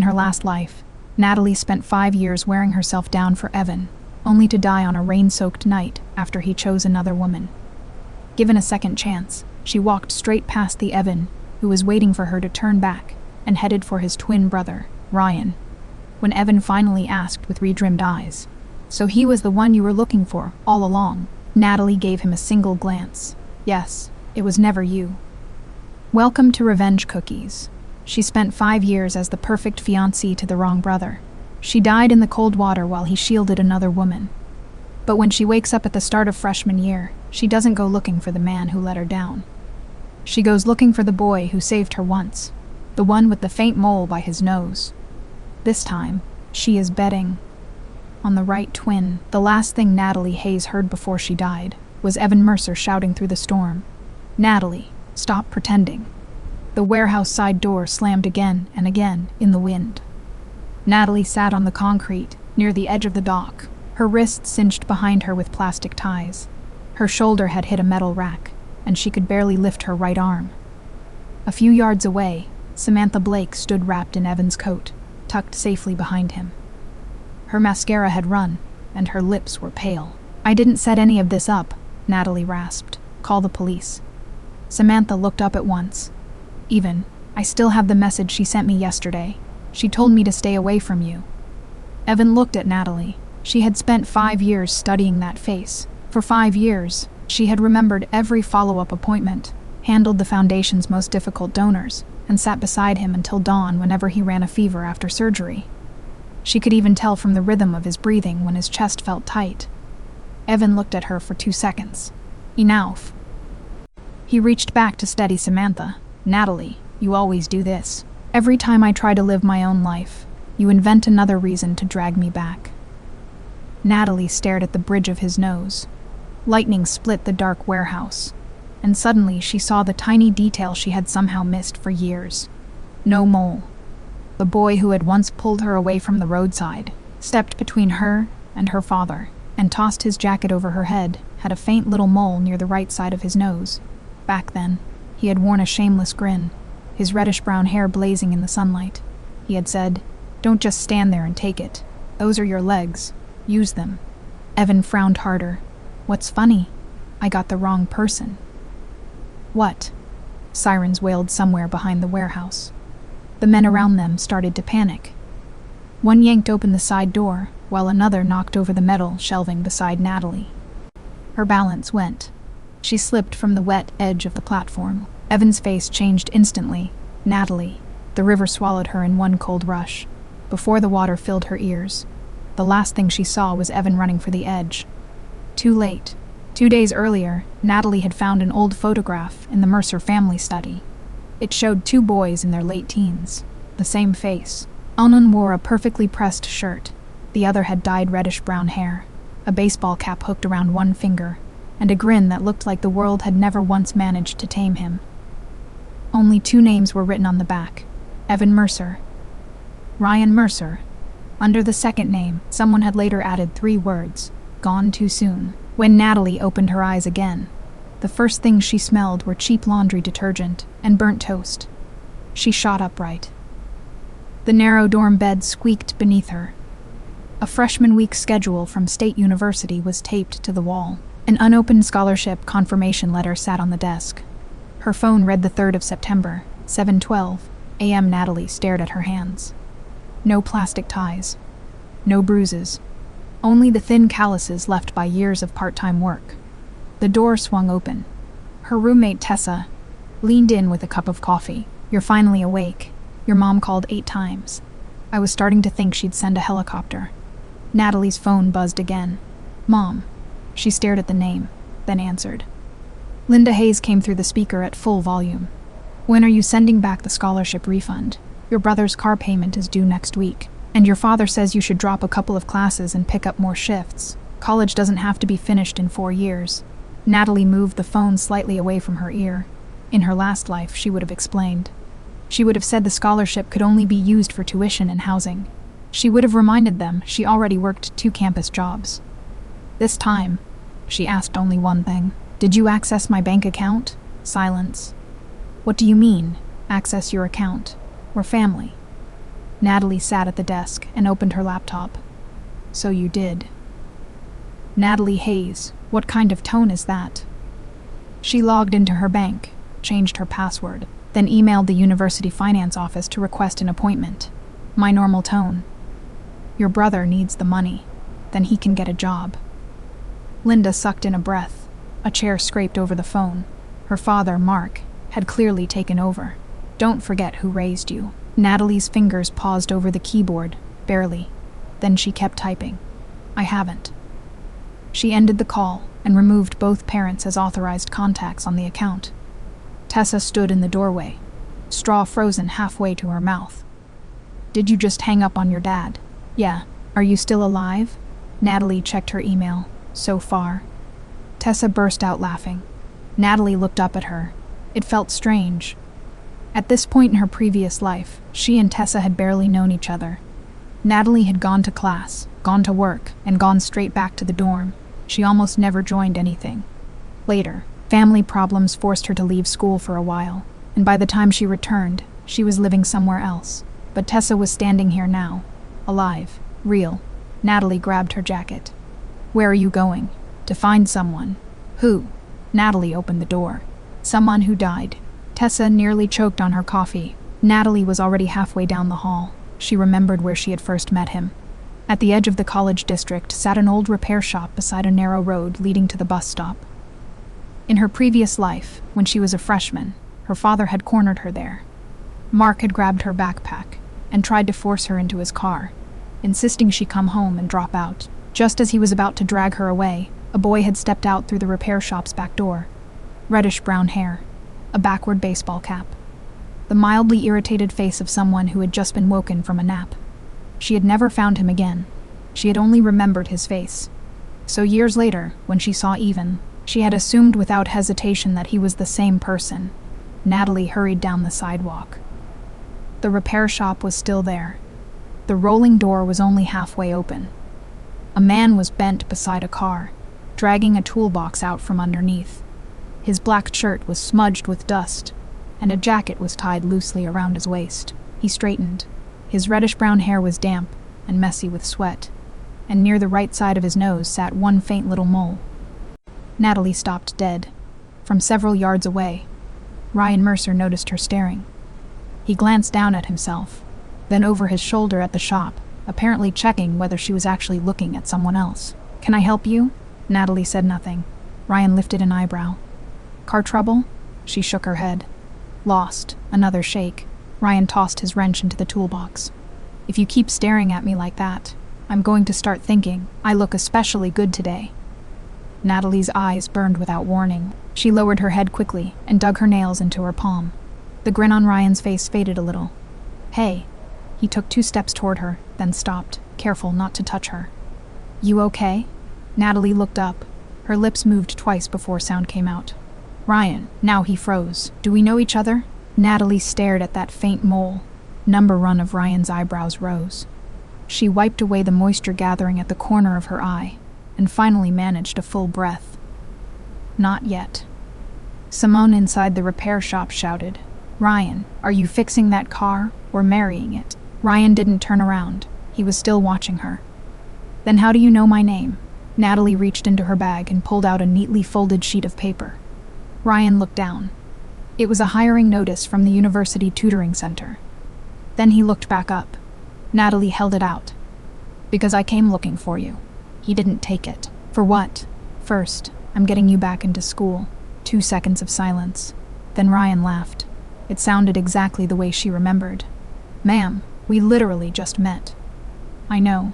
In her last life, Natalie spent 5 years wearing herself down for Evan, only to die on a rain-soaked night after he chose another woman. Given a second chance, she walked straight past the Evan, who was waiting for her to turn back, and headed for his twin brother, Ryan. When Evan finally asked with redrimmed eyes, "So he was the one you were looking for all along?" Natalie gave him a single glance. "Yes, it was never you." Welcome to Revenge Cookies. She spent 5 years as the perfect fiancée to the wrong brother. She died in the cold water while he shielded another woman. But when she wakes up at the start of freshman year, she doesn't go looking for the man who let her down. She goes looking for the boy who saved her once, the one with the faint mole by his nose. This time, she is betting on the right twin. The last thing Natalie Hayes heard before she died was Evan Mercer shouting through the storm, "Natalie, stop pretending." The warehouse side door slammed again and again in the wind. Natalie sat on the concrete near the edge of the dock, her wrists cinched behind her with plastic ties. Her shoulder had hit a metal rack, and she could barely lift her right arm. A few yards away, Samantha Blake stood wrapped in Evan's coat, tucked safely behind him. Her mascara had run, and her lips were pale. "I didn't set any of this up," Natalie rasped. "Call the police." Samantha looked up at once. I still have the message she sent me yesterday. She told me to stay away from you." Evan looked at Natalie. She had spent 5 years studying that face. For 5 years, she had remembered every follow-up appointment, handled the Foundation's most difficult donors, and sat beside him until dawn whenever he ran a fever after surgery. She could even tell from the rhythm of his breathing when his chest felt tight. Evan looked at her for 2 seconds. Enough. He reached back to steady Samantha. "Natalie, you always do this. Every time I try to live my own life, you invent another reason to drag me back." Natalie stared at the bridge of his nose. Lightning split the dark warehouse, and suddenly she saw the tiny detail she had somehow missed for years. No mole. The boy who had once pulled her away from the roadside, stepped between her and her father, and tossed his jacket over her head, had a faint little mole near the right side of his nose. Back then, he had worn a shameless grin, his reddish-brown hair blazing in the sunlight. He had said, "Don't just stand there and take it. Those are your legs. Use them." Evan frowned harder. "What's funny? I got the wrong person." "What?" Sirens wailed somewhere behind the warehouse. The men around them started to panic. One yanked open the side door, while another knocked over the metal shelving beside Natalie. Her balance went. She slipped from the wet edge of the platform. Evan's face changed instantly. "Natalie." The river swallowed her in one cold rush. Before the water filled her ears, the last thing she saw was Evan running for the edge. Too late. 2 days earlier, Natalie had found an old photograph in the Mercer family study. It showed 2 boys in their late teens, the same face. One wore a perfectly pressed shirt. The other had dyed reddish-brown hair, a baseball cap hooked around one finger, and a grin that looked like the world had never once managed to tame him. Only 2 names were written on the back: Evan Mercer, Ryan Mercer. Under the second name, someone had later added 3 words: "Gone too soon." When Natalie opened her eyes again, the first things she smelled were cheap laundry detergent and burnt toast. She shot upright. The narrow dorm bed squeaked beneath her. A freshman week schedule from State University was taped to the wall. An unopened scholarship confirmation letter sat on the desk. Her phone read the 3rd of September, 7:12 a.m. Natalie stared at her hands. No plastic ties. No bruises. Only the thin calluses left by years of part-time work. The door swung open. Her roommate, Tessa, leaned in with a cup of coffee. "You're finally awake. Your mom called 8 times. I was starting to think she'd send a helicopter." Natalie's phone buzzed again. "Mom." She stared at the name, then answered. Linda Hayes came through the speaker at full volume. "When are you sending back the scholarship refund? Your brother's car payment is due next week, and your father says you should drop a couple of classes and pick up more shifts. College doesn't have to be finished in 4 years. Natalie moved the phone slightly away from her ear. In her last life, she would have explained. She would have said the scholarship could only be used for tuition and housing. She would have reminded them she already worked 2 campus jobs. This time, she asked only one thing. "Did you access my bank account?" Silence. "What do you mean, access your account? We're family." Natalie sat at the desk and opened her laptop. So you did. Natalie Hayes, what kind of tone is that? She logged into her bank, changed her password, then emailed the university finance office to request an appointment. My normal tone. Your brother needs the money. Then he can get a job. Linda sucked in a breath. A chair scraped over the phone. Her father, Mark, had clearly taken over. Don't forget who raised you. Natalie's fingers paused over the keyboard, barely. Then she kept typing. I haven't. She ended the call and removed both parents as authorized contacts on the account. Tessa stood in the doorway, straw frozen halfway to her mouth. Did you just hang up on your dad? Yeah. Are you still alive? Natalie checked her email. So far. Tessa burst out laughing. Natalie looked up at her. It felt strange. At this point in her previous life, she and Tessa had barely known each other. Natalie had gone to class, gone to work, and gone straight back to the dorm. She almost never joined anything. Later, family problems forced her to leave school for a while, and by the time she returned, she was living somewhere else. But Tessa was standing here now, alive, real. Natalie grabbed her jacket. Where are you going? To find someone. Who? Natalie opened the door. Someone who died. Tessa nearly choked on her coffee. Natalie was already halfway down the hall. She remembered where she had first met him. At the edge of the college district sat an old repair shop beside a narrow road leading to the bus stop. In her previous life, when she was a freshman, her father had cornered her there. Mark had grabbed her backpack and tried to force her into his car, insisting she come home and drop out. Just as he was about to drag her away, a boy had stepped out through the repair shop's back door. Reddish-brown hair, a backward baseball cap, the mildly irritated face of someone who had just been woken from a nap. She had never found him again. She had only remembered his face. So years later, when she saw Even, she had assumed without hesitation that he was the same person. Natalie hurried down the sidewalk. The repair shop was still there. The rolling door was only halfway open. A man was bent beside a car, dragging a toolbox out from underneath. His black shirt was smudged with dust, and a jacket was tied loosely around his waist. He straightened. His reddish-brown hair was damp and messy with sweat, and near the right side of his nose sat one faint little mole. Natalie stopped dead. From several yards away, Ryan Mercer noticed her staring. He glanced down at himself, then over his shoulder at the shop, apparently checking whether she was actually looking at someone else. Can I help you? Natalie said nothing. Ryan lifted an eyebrow. Car trouble? She shook her head. Lost. Another shake. Ryan tossed his wrench into the toolbox. If you keep staring at me like that, I'm going to start thinking I look especially good today. Natalie's eyes burned without warning. She lowered her head quickly and dug her nails into her palm. The grin on Ryan's face faded a little. Hey. He took 2 steps toward her, then stopped, careful not to touch her. You okay? Natalie looked up. Her lips moved twice before sound came out. Ryan. Now he froze. Do we know each other? Natalie stared at that faint mole. Number run of Ryan's eyebrows rose. She wiped away the moisture gathering at the corner of her eye, and finally managed a full breath. Not yet. Simone inside the repair shop shouted, Ryan, are you fixing that car or marrying it? Ryan didn't turn around. He was still watching her. Then how do you know my name? Natalie reached into her bag and pulled out a neatly folded sheet of paper. Ryan looked down. It was a hiring notice from the University Tutoring Center. Then he looked back up. Natalie held it out. Because I came looking for you. He didn't take it. For what? First, I'm getting you back into school. 2 seconds of silence. Then Ryan laughed. It sounded exactly the way she remembered. Ma'am, we literally just met. I know.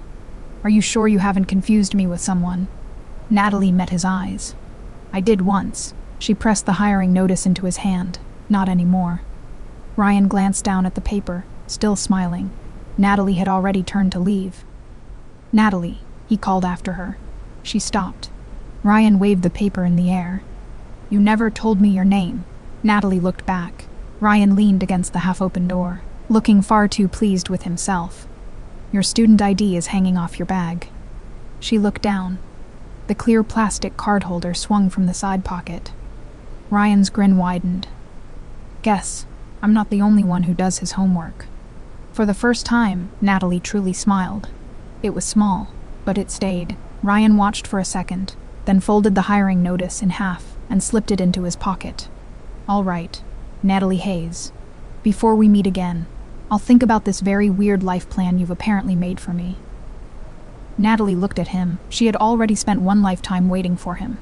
Are you sure you haven't confused me with someone? Natalie met his eyes. I did once. She pressed the hiring notice into his hand. Not anymore. Ryan glanced down at the paper, still smiling. Natalie had already turned to leave. Natalie, he called after her. She stopped. Ryan waved the paper in the air. You never told me your name. Natalie looked back. Ryan leaned against the half-open door, looking far too pleased with himself. Your student ID is hanging off your bag. She looked down. The clear plastic card holder swung from the side pocket. Ryan's grin widened. Guess, I'm not the only one who does his homework. For the first time, Natalie truly smiled. It was small, but it stayed. Ryan watched for a second, then folded the hiring notice in half and slipped it into his pocket. All right, Natalie Hayes. Before we meet again, I'll think about this very weird life plan you've apparently made for me. Natalie looked at him. She had already spent one lifetime waiting for him.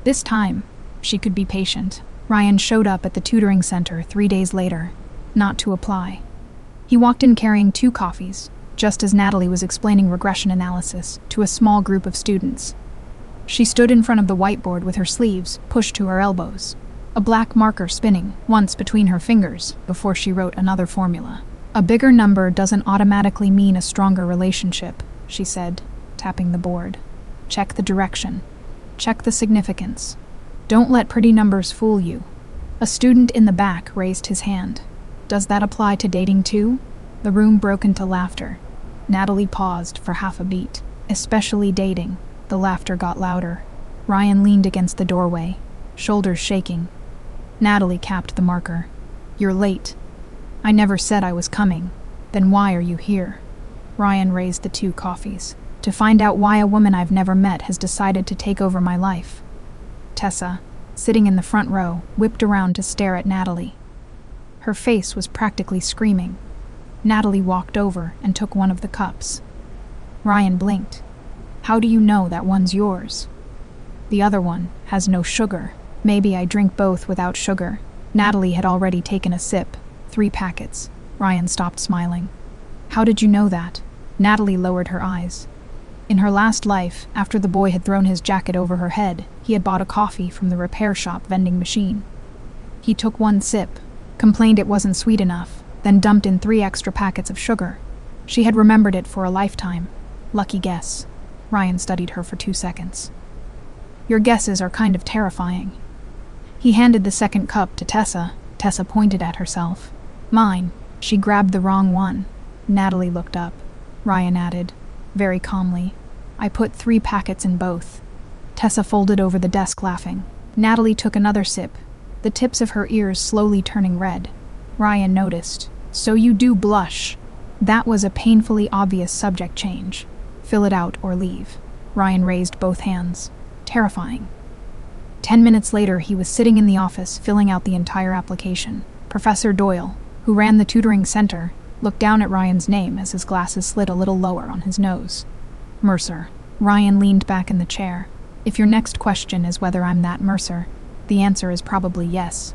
This time, she could be patient. Ryan showed up at the tutoring center 3 days later, not to apply. He walked in carrying 2 coffees, just as Natalie was explaining regression analysis to a small group of students. She stood in front of the whiteboard with her sleeves pushed to her elbows, a black marker spinning once between her fingers before she wrote another formula. A bigger number doesn't automatically mean a stronger relationship, she said, tapping the board. Check the direction. Check the significance. Don't let pretty numbers fool you. A student in the back raised his hand. Does that apply to dating too? The room broke into laughter. Natalie paused for half a beat. Especially dating. The laughter got louder. Ryan leaned against the doorway, shoulders shaking. Natalie capped the marker. You're late. I never said I was coming. Then why are you here? Ryan raised the 2 coffees. To find out why a woman I've never met has decided to take over my life. Tessa, sitting in the front row, whipped around to stare at Natalie. Her face was practically screaming. Natalie walked over and took one of the cups. Ryan blinked. How do you know that one's yours? The other one has no sugar. Maybe I drink both without sugar. Natalie had already taken a sip. 3 packets. Ryan stopped smiling. How did you know that? Natalie lowered her eyes. In her last life, after the boy had thrown his jacket over her head, he had bought a coffee from the repair shop vending machine. He took 1 sip, complained it wasn't sweet enough, then dumped in 3 extra packets of sugar. She had remembered it for a lifetime. Lucky guess. Ryan studied her for 2 seconds. Your guesses are kind of terrifying. He handed the second cup to Tessa. Tessa pointed at herself. Mine. She grabbed the wrong one. Natalie looked up. Ryan added, very calmly, I put 3 packets in both. Tessa folded over the desk laughing. Natalie took another sip, the tips of her ears slowly turning red. Ryan noticed. So you do blush. That was a painfully obvious subject change. Fill it out or leave. Ryan raised both hands. Terrifying. 10 minutes later, he was sitting in the office filling out the entire application. Professor Doyle, who ran the tutoring center, looked down at Ryan's name as his glasses slid a little lower on his nose. Mercer. Ryan leaned back in the chair. If your next question is whether I'm that Mercer, the answer is probably yes.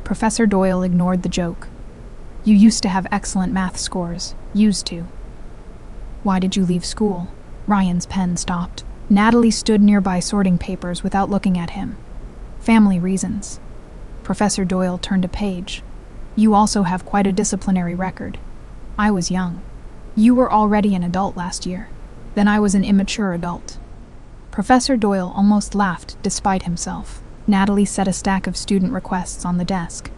Professor Doyle ignored the joke. You used to have excellent math scores. Used to. Why did you leave school? Ryan's pen stopped. Natalie stood nearby sorting papers without looking at him. Family reasons. Professor Doyle turned a page. You also have quite a disciplinary record. I was young. You were already an adult last year. Then I was an immature adult. Professor Doyle almost laughed despite himself. Natalie set a stack of student requests on the desk.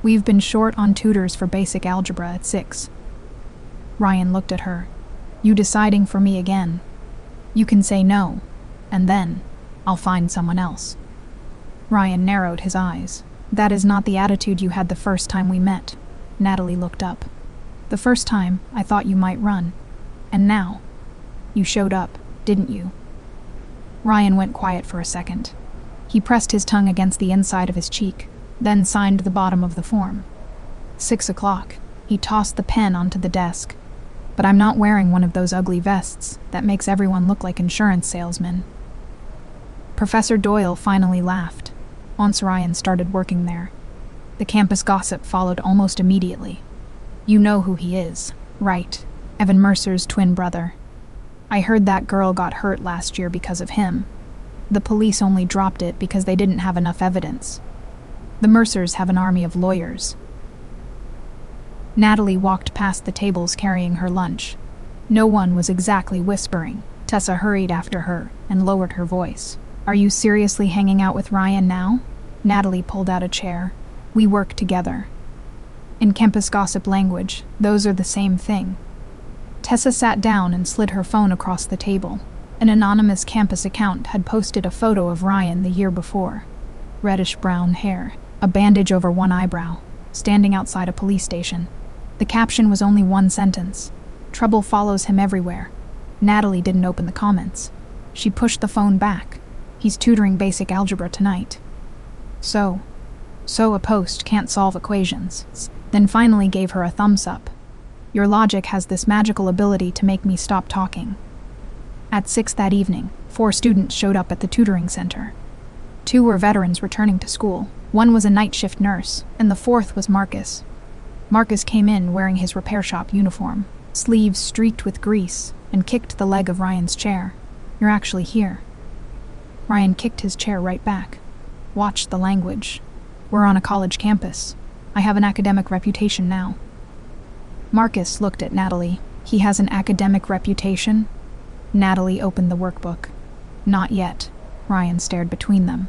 We've been short on tutors for basic algebra at 6. Ryan looked at her. You deciding for me again? You can say no, and then I'll find someone else. Ryan narrowed his eyes. That is not the attitude you had the first time we met. Natalie looked up. The first time, I thought you might run. And now? You showed up, didn't you? Ryan went quiet for a second. He pressed his tongue against the inside of his cheek, then signed the bottom of the form. 6 o'clock. He tossed the pen onto the desk. But I'm not wearing one of those ugly vests that makes everyone look like insurance salesmen. Professor Doyle finally laughed. Once Ryan started working there. The campus gossip followed almost immediately. You know who he is, right? Evan Mercer's twin brother. I heard that girl got hurt last year because of him. The police only dropped it because they didn't have enough evidence. The Mercers have an army of lawyers. Natalie walked past the tables carrying her lunch. No one was exactly whispering. Tessa hurried after her and lowered her voice. Are you seriously hanging out with Ryan now? Natalie pulled out a chair. We work together. In campus gossip language, those are the same thing. Tessa sat down and slid her phone across the table. An anonymous campus account had posted a photo of Ryan the year before. Reddish-brown hair, a bandage over one eyebrow, standing outside a police station. The caption was only one sentence. Trouble follows him everywhere. Natalie didn't open the comments. She pushed the phone back. He's tutoring basic algebra tonight. So a post can't solve equations. Then finally gave her a thumbs up. Your logic has this magical ability to make me stop talking. At 6 that evening, 4 students showed up at the tutoring center. 2 were veterans returning to school. 1 was a night shift nurse, and the 4th was Marcus. Marcus came in wearing his repair shop uniform, sleeves streaked with grease, and kicked the leg of Ryan's chair. You're actually here. Ryan kicked his chair right back. Watch the language. We're on a college campus. I have an academic reputation now. Marcus looked at Natalie. He has an academic reputation? Natalie opened the workbook. Not yet. Ryan stared between them.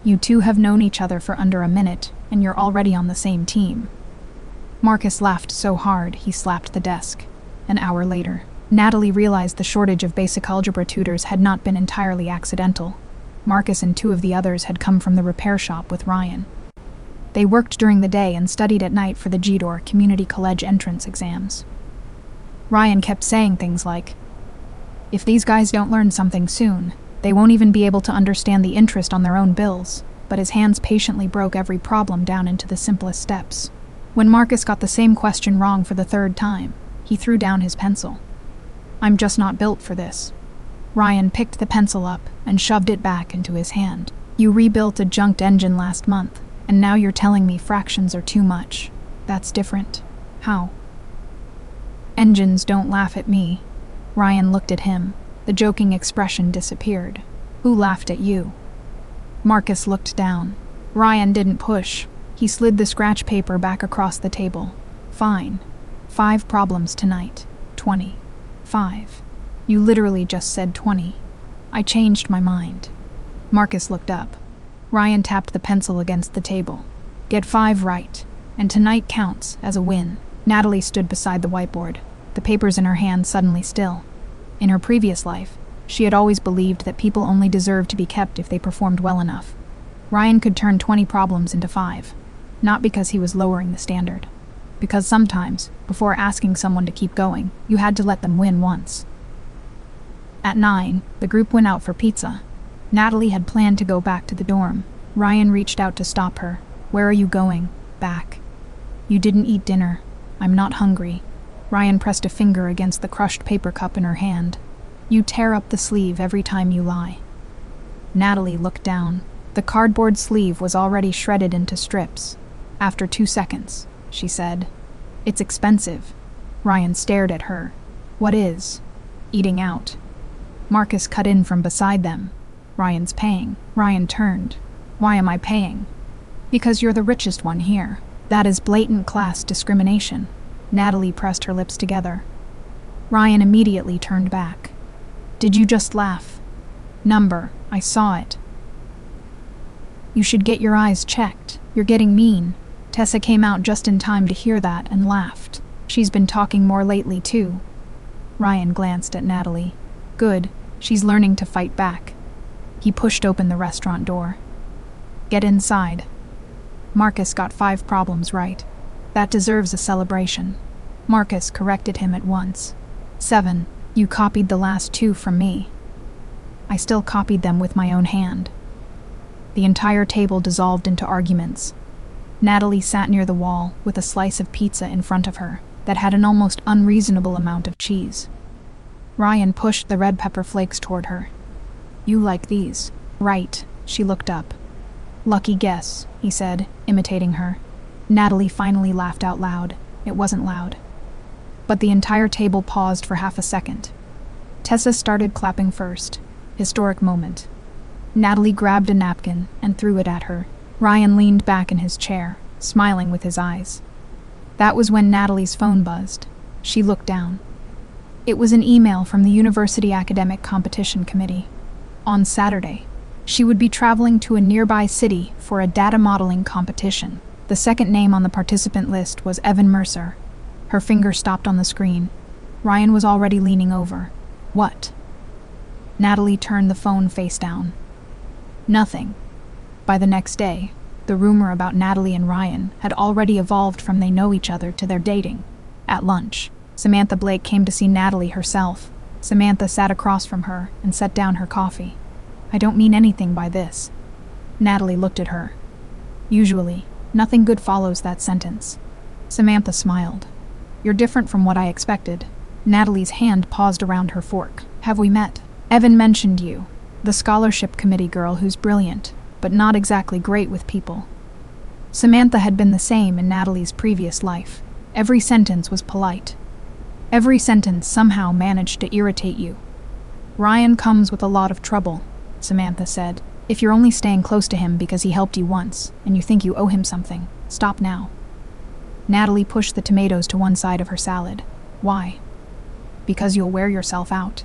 You two have known each other for under a minute, and you're already on the same team. Marcus laughed so hard he slapped the desk. An hour later, Natalie realized the shortage of basic algebra tutors had not been entirely accidental. Marcus and 2 of the others had come from the repair shop with Ryan. They worked during the day and studied at night for the GDOR community college entrance exams. Ryan kept saying things like, if these guys don't learn something soon, they won't even be able to understand the interest on their own bills, but his hands patiently broke every problem down into the simplest steps. When Marcus got the same question wrong for the 3rd time, he threw down his pencil. I'm just not built for this. Ryan picked the pencil up and shoved it back into his hand. You rebuilt a junked engine last month, and now you're telling me fractions are too much. That's different. How? Engines don't laugh at me. Ryan looked at him. The joking expression disappeared. Who laughed at you? Marcus looked down. Ryan didn't push. He slid the scratch paper back across the table. Fine. 5 problems tonight. 20. 5. You literally just said 20. I changed my mind. Marcus looked up. Ryan tapped the pencil against the table. Get 5 right, and tonight counts as a win. Natalie stood beside the whiteboard, the papers in her hand suddenly still. In her previous life, she had always believed that people only deserved to be kept if they performed well enough. Ryan could turn 20 problems into 5, not because he was lowering the standard, because sometimes, before asking someone to keep going, you had to let them win once. At 9, the group went out for pizza. Natalie had planned to go back to the dorm. Ryan reached out to stop her. Where are you going? Back. You didn't eat dinner. I'm not hungry. Ryan pressed a finger against the crushed paper cup in her hand. You tear up the sleeve every time you lie. Natalie looked down. The cardboard sleeve was already shredded into strips. After 2 seconds, she said. It's expensive. Ryan stared at her. What is? Eating out. Marcus cut in from beside them. Ryan's paying. Ryan turned. Why am I paying? Because you're the richest one here. That is blatant class discrimination. Natalie pressed her lips together. Ryan immediately turned back. Did you just laugh? Number, I saw it. You should get your eyes checked. You're getting mean. Tessa came out just in time to hear that and laughed. She's been talking more lately, too. Ryan glanced at Natalie. Good, she's learning to fight back. He pushed open the restaurant door. Get inside. Marcus got 5 problems right. That deserves a celebration. Marcus corrected him at once. 7. You copied the last 2 from me. I still copied them with my own hand. The entire table dissolved into arguments. Natalie sat near the wall with a slice of pizza in front of her that had an almost unreasonable amount of cheese. Ryan pushed the red pepper flakes toward her. You like these? Right. She looked up. Lucky guess, he said, imitating her. Natalie finally laughed out loud. It wasn't loud. But the entire table paused for half a second. Tessa started clapping first. Historic moment. Natalie grabbed a napkin and threw it at her. Ryan leaned back in his chair, smiling with his eyes. That was when Natalie's phone buzzed. She looked down. It was an email from the University Academic Competition Committee. On Saturday, she would be traveling to a nearby city for a data modeling competition. The second name on the participant list was Evan Mercer. Her finger stopped on the screen. Ryan was already leaning over. What? Natalie turned the phone face down. Nothing. By the next day, The rumor about Natalie and Ryan had already evolved from they know each other to their dating. At lunch, Samantha Blake came to see Natalie herself. Samantha sat across from her and set down her coffee. "I don't mean anything by this." Natalie looked at her. "Usually, nothing good follows that sentence." Samantha smiled. "You're different from what I expected." Natalie's hand paused around her fork. "Have we met?" "Evan mentioned you. The scholarship committee girl who's brilliant, but not exactly great with people." Samantha had been the same in Natalie's previous life. Every sentence was polite. Every sentence somehow managed to irritate you. "Ryan comes with a lot of trouble," Samantha said. "If you're only staying close to him because he helped you once, and you think you owe him something, stop now." Natalie pushed the tomatoes to one side of her salad. "Why?" "Because you'll wear yourself out."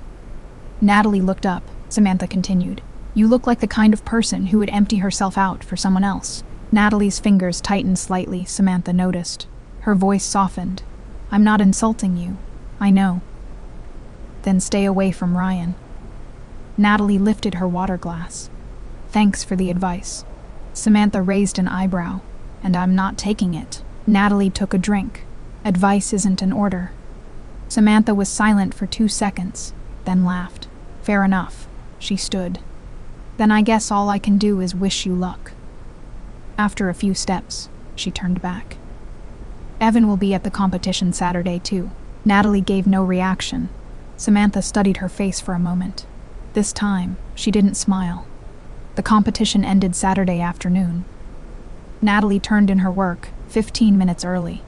Natalie looked up. Samantha continued. "You look like the kind of person who would empty herself out for someone else." Natalie's fingers tightened slightly, Samantha noticed. Her voice softened. "I'm not insulting you. I know." "Then stay away from Ryan." Natalie lifted her water glass. "Thanks for the advice." Samantha raised an eyebrow. "And I'm not taking it." Natalie took a drink. "Advice isn't an order." Samantha was silent for 2 seconds, then laughed. "Fair enough." She stood. "Then I guess all I can do is wish you luck." After a few steps, she turned back. "Evan will be at the competition Saturday too." Natalie gave no reaction. Samantha studied her face for a moment. This time, she didn't smile. The competition ended Saturday afternoon. Natalie turned in her work, 15 minutes early.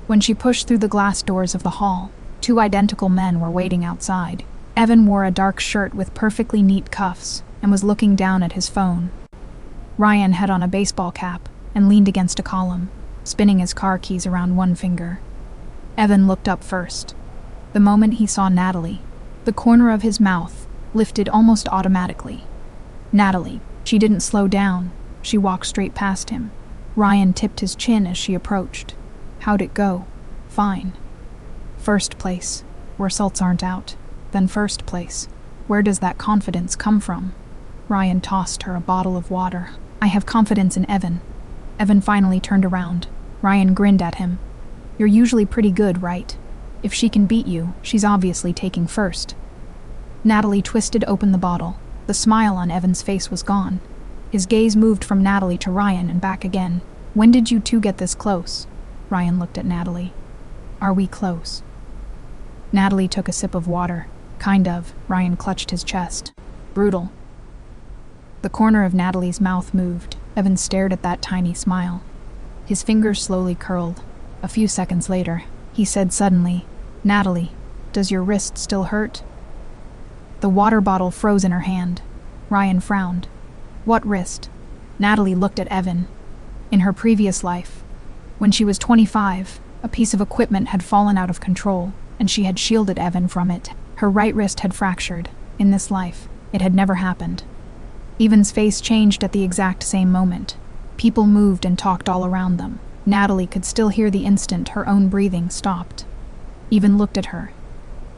When she pushed through the glass doors of the hall, 2 identical men were waiting outside. Evan wore a dark shirt with perfectly neat cuffs and was looking down at his phone. Ryan had on a baseball cap and leaned against a column, spinning his car keys around one finger. Evan looked up first. The moment he saw Natalie, the corner of his mouth lifted almost automatically. Natalie. She didn't slow down. She walked straight past him. Ryan tipped his chin as she approached. "How'd it go?" "Fine." "First place. Results aren't out." "Then first place. Where does that confidence come from?" Ryan tossed her a bottle of water. "I have confidence in Evan." Evan finally turned around. Ryan grinned at him. "You're usually pretty good, right? If she can beat you, she's obviously taking first." Natalie twisted open the bottle. The smile on Evan's face was gone. His gaze moved from Natalie to Ryan and back again. "When did you two get this close?" Ryan looked at Natalie. "Are we close?" Natalie took a sip of water. "Kind of." Ryan clutched his chest. "Brutal." The corner of Natalie's mouth moved. Evan stared at that tiny smile. His fingers slowly curled. A few seconds later, he said suddenly, "Natalie, does your wrist still hurt?" The water bottle froze in her hand. Ryan frowned. "What wrist?" Natalie looked at Evan. In her previous life, when she was 25, a piece of equipment had fallen out of control, and she had shielded Evan from it. Her right wrist had fractured. In this life, it had never happened. Evan's face changed at the exact same moment. People moved and talked all around them. Natalie could still hear the instant her own breathing stopped. Evan looked at her.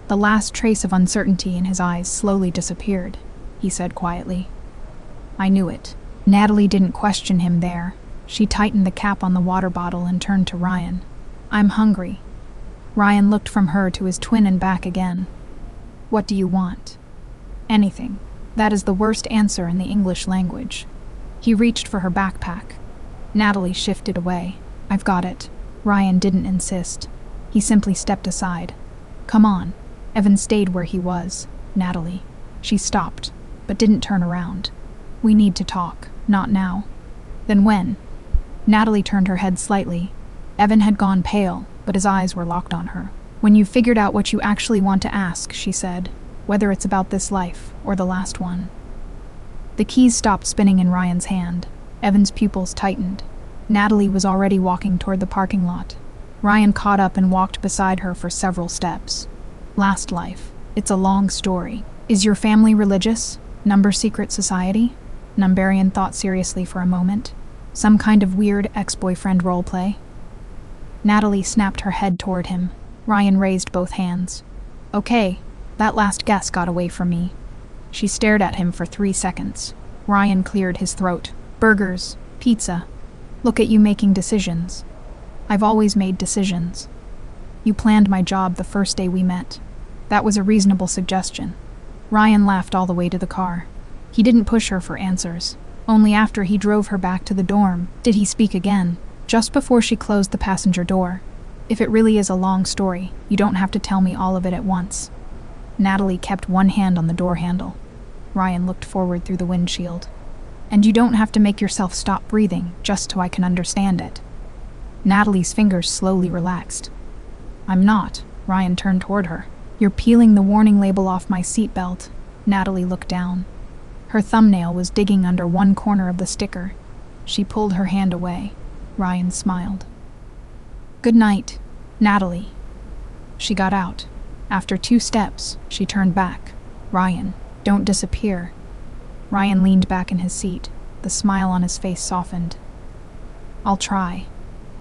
The last trace of uncertainty in his eyes slowly disappeared. He said quietly, "I knew it." Natalie didn't question him there. She tightened the cap on the water bottle and turned to Ryan. "I'm hungry." Ryan looked from her to his twin and back again. "What do you want?" "Anything." That is the worst answer in the English language. He reached for her backpack. Natalie shifted away. "I've got it." Ryan didn't insist. He simply stepped aside. "Come on." Evan stayed where he was. "Natalie." She stopped, but didn't turn around. "We need to talk. Not now." "Then when?" Natalie turned her head slightly. Evan had gone pale, but his eyes were locked on her. "When you've figured out what you actually want to ask," she said, "whether it's about this life or the last one." The keys stopped spinning in Ryan's hand. Evan's pupils tightened. Natalie was already walking toward the parking lot. Ryan caught up and walked beside her for several steps. "Last life. It's a long story. Is your family religious? Number secret society?" Numbarian thought seriously for a moment. "Some kind of weird ex-boyfriend roleplay?" Natalie snapped her head toward him. Ryan raised both hands. "Okay, that last guess got away from me." She stared at him for 3 seconds. Ryan cleared his throat. "Burgers, pizza." Look at you making decisions. I've always made decisions. You planned my job the first day we met. That was a reasonable suggestion. Ryan laughed all the way to the car. He didn't push her for answers. Only after he drove her back to the dorm did he speak again, just before she closed the passenger door. If it really is a long story, you don't have to tell me all of it at once. Natalie kept one hand on the door handle. Ryan looked forward through the windshield. And you don't have to make yourself stop breathing just so I can understand it. Natalie's fingers slowly relaxed. I'm not. Ryan turned toward her. You're peeling the warning label off my seatbelt. Natalie looked down. Her thumbnail was digging under one corner of the sticker. She pulled her hand away. Ryan smiled. Good night, Natalie. She got out. After 2 steps, she turned back. Ryan, don't disappear. Ryan leaned back in his seat. The smile on his face softened. I'll try.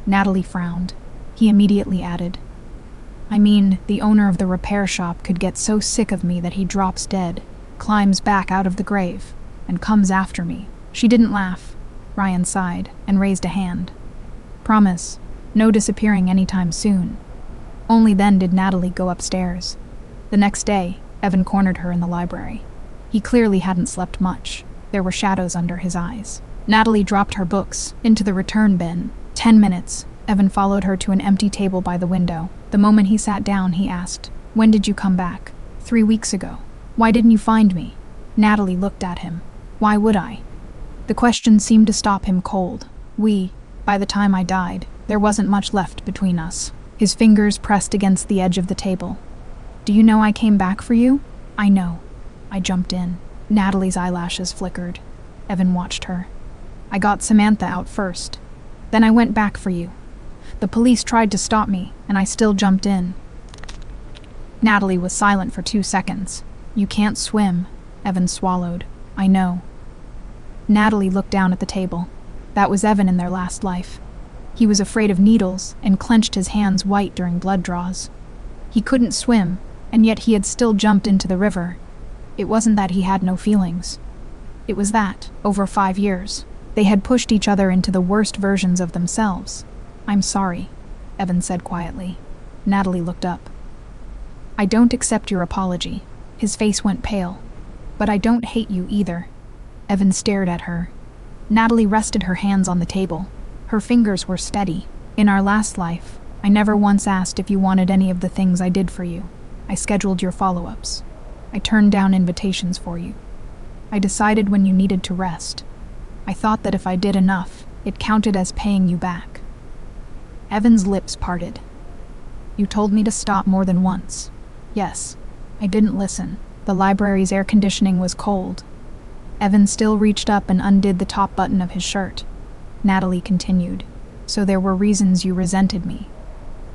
Natalie frowned. He immediately added, I mean, the owner of the repair shop could get so sick of me that he drops dead, climbs back out of the grave, and comes after me. She didn't laugh. Ryan sighed and raised a hand. Promise, no disappearing anytime soon. Only then did Natalie go upstairs. The next day, Evan cornered her in the library. He clearly hadn't slept much. There were shadows under his eyes. Natalie dropped her books into the return bin. 10 minutes. Evan followed her to an empty table by the window. The moment he sat down, he asked, When did you come back? 3 weeks ago. Why didn't you find me? Natalie looked at him. Why would I? The question seemed to stop him cold. By the time I died, there wasn't much left between us. His fingers pressed against the edge of the table. Do you know I came back for you? I know. I jumped in. Natalie's eyelashes flickered. Evan watched her. I got Samantha out first. Then I went back for you. The police tried to stop me, and I still jumped in. Natalie was silent for 2 seconds. You can't swim. Evan swallowed. I know. Natalie looked down at the table. That was Evan in their last life. He was afraid of needles and clenched his hands white during blood draws. He couldn't swim, and yet he had still jumped into the river. It wasn't that he had no feelings. It was that, over 5 years, they had pushed each other into the worst versions of themselves. I'm sorry, Evan said quietly. Natalie looked up. I don't accept your apology. His face went pale. But I don't hate you either. Evan stared at her. Natalie rested her hands on the table. Her fingers were steady. In our last life, I never once asked if you wanted any of the things I did for you. I scheduled your follow-ups. I turned down invitations for you. I decided when you needed to rest. I thought that if I did enough, it counted as paying you back. Evan's lips parted. You told me to stop more than once. Yes, I didn't listen. The library's air conditioning was cold. Evan still reached up and undid the top button of his shirt. Natalie continued. So there were reasons you resented me.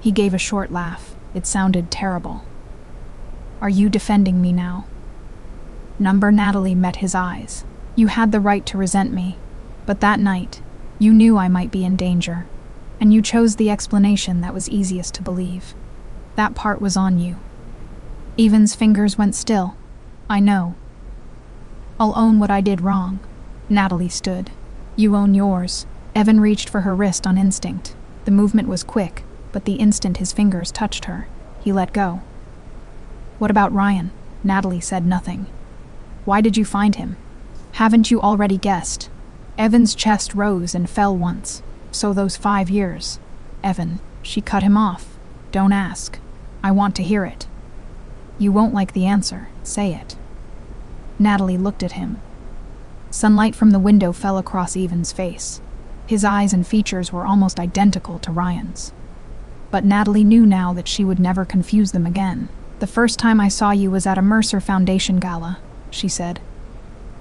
He gave a short laugh. It sounded terrible. Are you defending me now? Number Natalie met his eyes. You had the right to resent me. But that night, you knew I might be in danger. And you chose the explanation that was easiest to believe. That part was on you. Evan's fingers went still. I know. I'll own what I did wrong. Natalie stood. You own yours. Evan reached for her wrist on instinct. The movement was quick, but the instant his fingers touched her, he let go. What about Ryan? Natalie said nothing. Why did you find him? Haven't you already guessed? Evan's chest rose and fell once. So those 5 years. Evan, she cut him off. Don't ask. I want to hear it. You won't like the answer. Say it. Natalie looked at him. Sunlight from the window fell across Evan's face. His eyes and features were almost identical to Ryan's. But Natalie knew now that she would never confuse them again. The first time I saw you was at a Mercer Foundation gala, she said.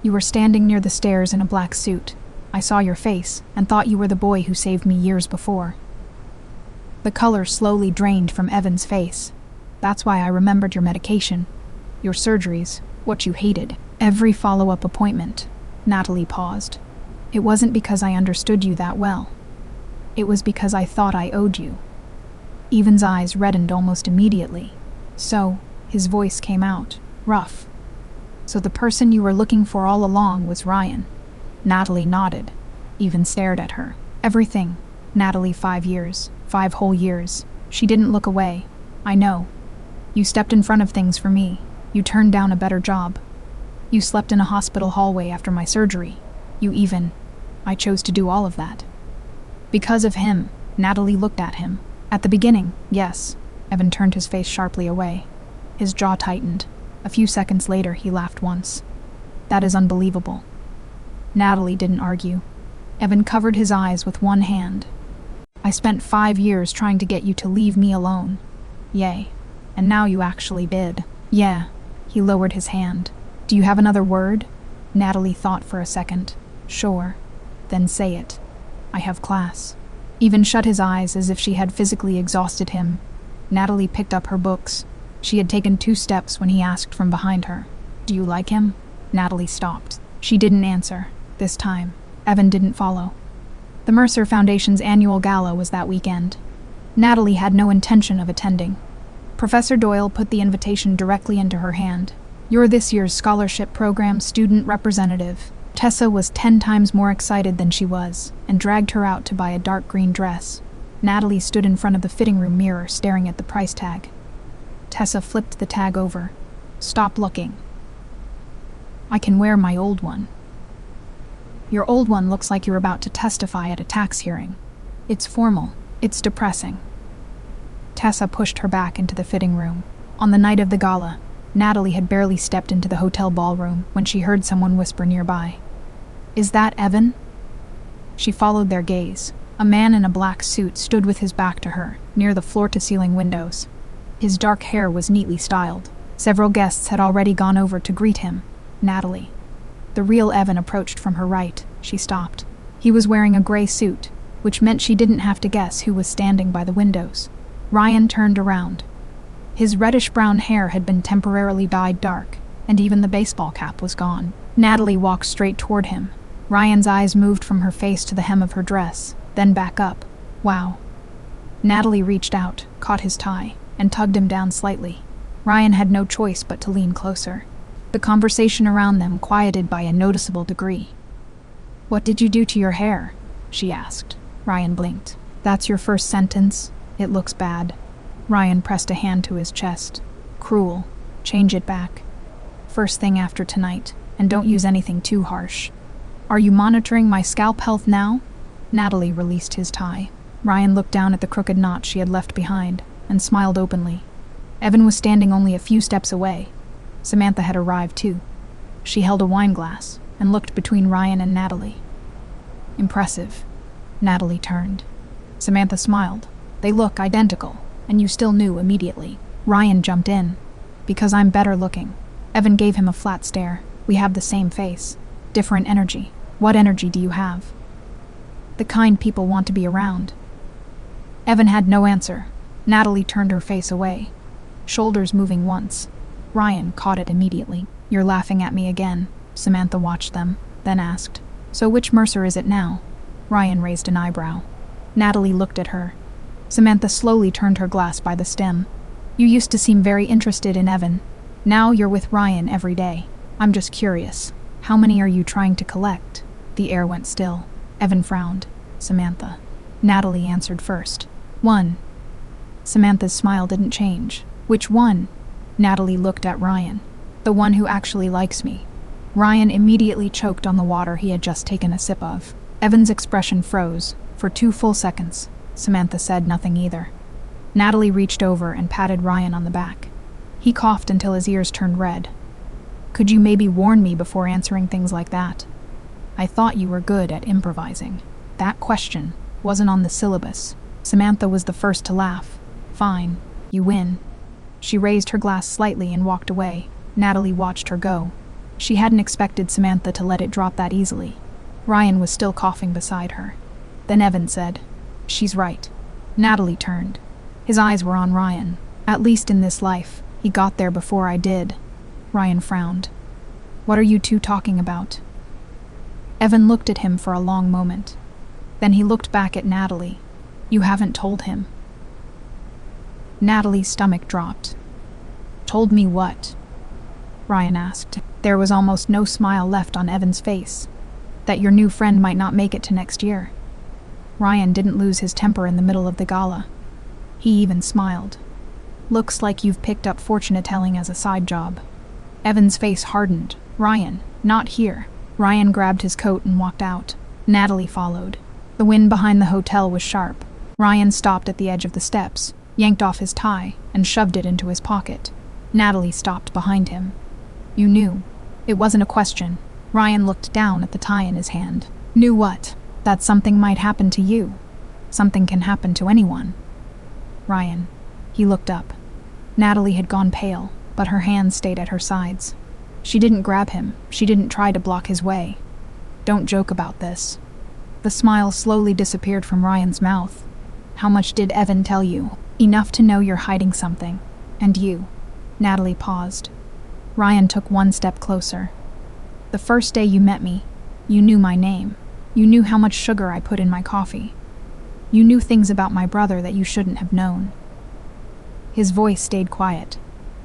You were standing near the stairs in a black suit. I saw your face and thought you were the boy who saved me years before. The color slowly drained from Evan's face. That's why I remembered your medication, your surgeries, what you hated. Every follow-up appointment. Natalie paused. It wasn't because I understood you that well. It was because I thought I owed you. Evan's eyes reddened almost immediately. So, his voice came out, rough. So the person you were looking for all along was Ryan. Natalie nodded. Evan stared at her. Everything. Natalie, 5 years. 5 whole years. She didn't look away. I know. You stepped in front of things for me. You turned down a better job. You slept in a hospital hallway after my surgery. I chose to do all of that. Because of him. Natalie looked at him. At the beginning, yes. Evan turned his face sharply away. His jaw tightened. A few seconds later, he laughed once. That is unbelievable. Natalie didn't argue. Evan covered his eyes with one hand. I spent 5 years trying to get you to leave me alone. Yay. And now you actually did. Yeah. He lowered his hand. Do you have another word? Natalie thought for a second. Sure. Then say it. I have class. Evan shut his eyes as if she had physically exhausted him. Natalie picked up her books. She had taken 2 steps when he asked from behind her. Do you like him? Natalie stopped. She didn't answer. This time, Evan didn't follow. The Mercer Foundation's annual gala was that weekend. Natalie had no intention of attending. Professor Doyle put the invitation directly into her hand. You're this year's scholarship program student representative. Tessa was 10 times more excited than she was, and dragged her out to buy a dark green dress. Natalie stood in front of the fitting room mirror staring at the price tag. Tessa flipped the tag over. Stop looking. I can wear my old one. Your old one looks like you're about to testify at a tax hearing. It's formal. It's depressing. Tessa pushed her back into the fitting room. On the night of the gala, Natalie had barely stepped into the hotel ballroom when she heard someone whisper nearby. Is that Evan? She followed their gaze. A man in a black suit stood with his back to her, near the floor-to-ceiling windows. His dark hair was neatly styled. Several guests had already gone over to greet him. Natalie. The real Evan approached from her right. She stopped. He was wearing a gray suit, which meant she didn't have to guess who was standing by the windows. Ryan turned around. His reddish-brown hair had been temporarily dyed dark, and even the baseball cap was gone. Natalie walked straight toward him. Ryan's eyes moved from her face to the hem of her dress, then back up. Wow. Natalie reached out, caught his tie, and tugged him down slightly. Ryan had no choice but to lean closer. The conversation around them quieted by a noticeable degree. What did you do to your hair? She asked. Ryan blinked. That's your first sentence? It looks bad. Ryan pressed a hand to his chest. Cruel. Change it back. First thing after tonight, and don't use anything too harsh. Are you monitoring my scalp health now? Natalie released his tie. Ryan looked down at the crooked knot she had left behind, and smiled openly. Evan was standing only a few steps away. Samantha had arrived too. She held a wine glass, and looked between Ryan and Natalie. Impressive. Natalie turned. Samantha smiled. They look identical, and you still knew immediately. Ryan jumped in. Because I'm better looking. Evan gave him a flat stare. We have the same face. Different energy. What energy do you have? The kind people want to be around. Evan had no answer. Natalie turned her face away. Shoulders moving once. Ryan caught it immediately. You're laughing at me again. Samantha watched them, then asked. So which Mercer is it now? Ryan raised an eyebrow. Natalie looked at her. Samantha slowly turned her glass by the stem. You used to seem very interested in Evan. Now you're with Ryan every day. I'm just curious. How many are you trying to collect? The air went still. Evan frowned. Samantha. Natalie answered first. 1. Samantha's smile didn't change. Which one? Natalie looked at Ryan. The one who actually likes me. Ryan immediately choked on the water he had just taken a sip of. Evan's expression froze. For 2 full seconds. Samantha said nothing either. Natalie reached over and patted Ryan on the back. He coughed until his ears turned red. Could you maybe warn me before answering things like that? I thought you were good at improvising. That question wasn't on the syllabus. Samantha was the first to laugh. Fine, you win. She raised her glass slightly and walked away. Natalie watched her go. She hadn't expected Samantha to let it drop that easily. Ryan was still coughing beside her. Then Evan said, She's right. Natalie turned. His eyes were on Ryan. At least in this life, he got there before I did. Ryan frowned. What are you two talking about? Evan looked at him for a long moment. Then he looked back at Natalie. You haven't told him. Natalie's stomach dropped. Told me what? Ryan asked. There was almost no smile left on Evan's face. That your new friend might not make it to next year. Ryan didn't lose his temper in the middle of the gala. He even smiled. Looks like you've picked up fortune-telling as a side job. Evan's face hardened. Ryan, not here. Ryan grabbed his coat and walked out. Natalie followed. The wind behind the hotel was sharp. Ryan stopped at the edge of the steps, yanked off his tie, and shoved it into his pocket. Natalie stopped behind him. You knew. It wasn't a question. Ryan looked down at the tie in his hand. Knew what? That something might happen to you. Something can happen to anyone. Ryan. He looked up. Natalie had gone pale, but her hands stayed at her sides. She didn't grab him. She didn't try to block his way. Don't joke about this. The smile slowly disappeared from Ryan's mouth. How much did Evan tell you? Enough to know you're hiding something. And you. Natalie paused. Ryan took one step closer. The first day you met me, you knew my name. You knew how much sugar I put in my coffee. You knew things about my brother that you shouldn't have known. His voice stayed quiet.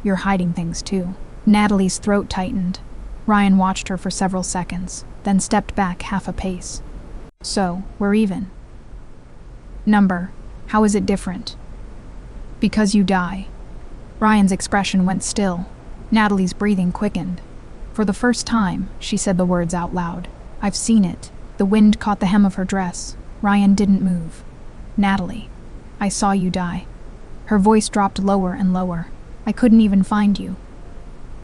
You're hiding things too. Natalie's throat tightened. Ryan watched her for several seconds, then stepped back half a pace. So, we're even. Number, how is it different? Because you die. Ryan's expression went still. Natalie's breathing quickened. For the first time, she said the words out loud. I've seen it. The wind caught the hem of her dress. Ryan didn't move. Natalie, I saw you die. Her voice dropped lower and lower. I couldn't even find you.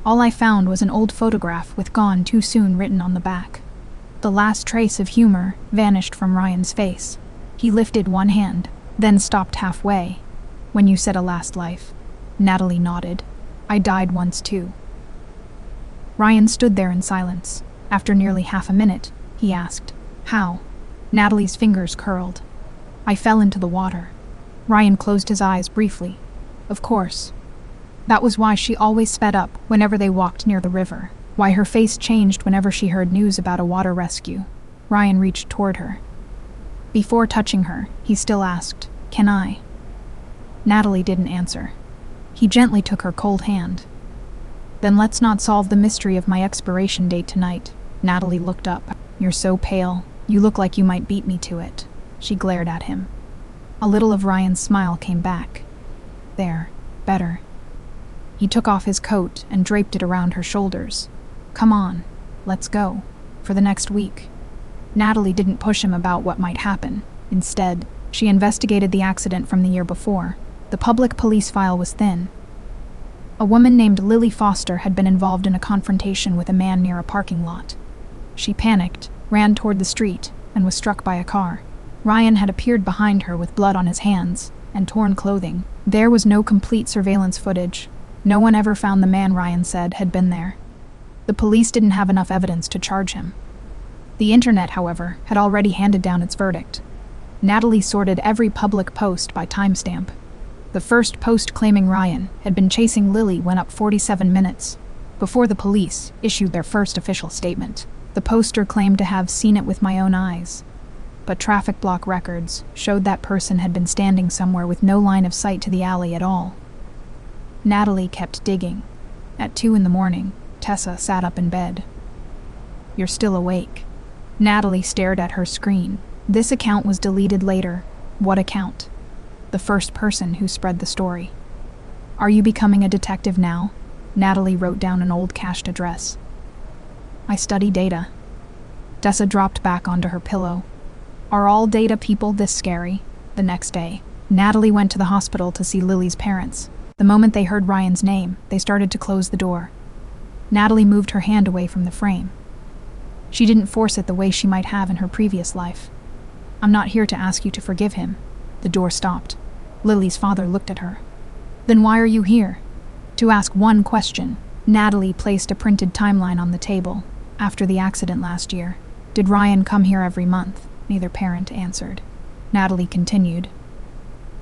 All I found was an old photograph with "Gone Too Soon" written on the back. The last trace of humor vanished from Ryan's face. He lifted one hand, then stopped halfway. When you said a last life. Natalie nodded. I died once too. Ryan stood there in silence. After nearly half a minute, he asked, How? Natalie's fingers curled. I fell into the water. Ryan closed his eyes briefly. Of course. That was why she always sped up whenever they walked near the river, why her face changed whenever she heard news about a water rescue. Ryan reached toward her. Before touching her, he still asked, Can I? Natalie didn't answer. He gently took her cold hand. Then let's not solve the mystery of my expiration date tonight. Natalie looked up. You're so pale. You look like you might beat me to it. She glared at him. A little of Ryan's smile came back. There, better. He took off his coat and draped it around her shoulders. Come on, let's go. For the next week. Natalie didn't push him about what might happen. Instead, she investigated the accident from the year before. The public police file was thin. A woman named Lily Foster had been involved in a confrontation with a man near a parking lot. She panicked, ran toward the street, and was struck by a car. Ryan had appeared behind her with blood on his hands and torn clothing. There was no complete surveillance footage. No one ever found the man Ryan said had been there. The police didn't have enough evidence to charge him. The internet, however, had already handed down its verdict. Natalie sorted every public post by timestamp. The first post claiming Ryan had been chasing Lily went up 47 minutes before the police issued their first official statement. The poster claimed to have seen it with my own eyes, but traffic block records showed that person had been standing somewhere with no line of sight to the alley at all. Natalie kept digging. At 2 a.m, Tessa sat up in bed. You're still awake. Natalie stared at her screen. This account was deleted later. What account? The first person who spread the story. Are you becoming a detective now? Natalie wrote down an old cached address. I study data. Tessa dropped back onto her pillow. Are all data people this scary? The next day, Natalie went to the hospital to see Lily's parents. The moment they heard Ryan's name, they started to close the door. Natalie moved her hand away from the frame. She didn't force it the way she might have in her previous life. I'm not here to ask you to forgive him. The door stopped. Lily's father looked at her. Then why are you here? To ask one question. Natalie placed a printed timeline on the table. After the accident last year. Did Ryan come here every month? Neither parent answered. Natalie continued.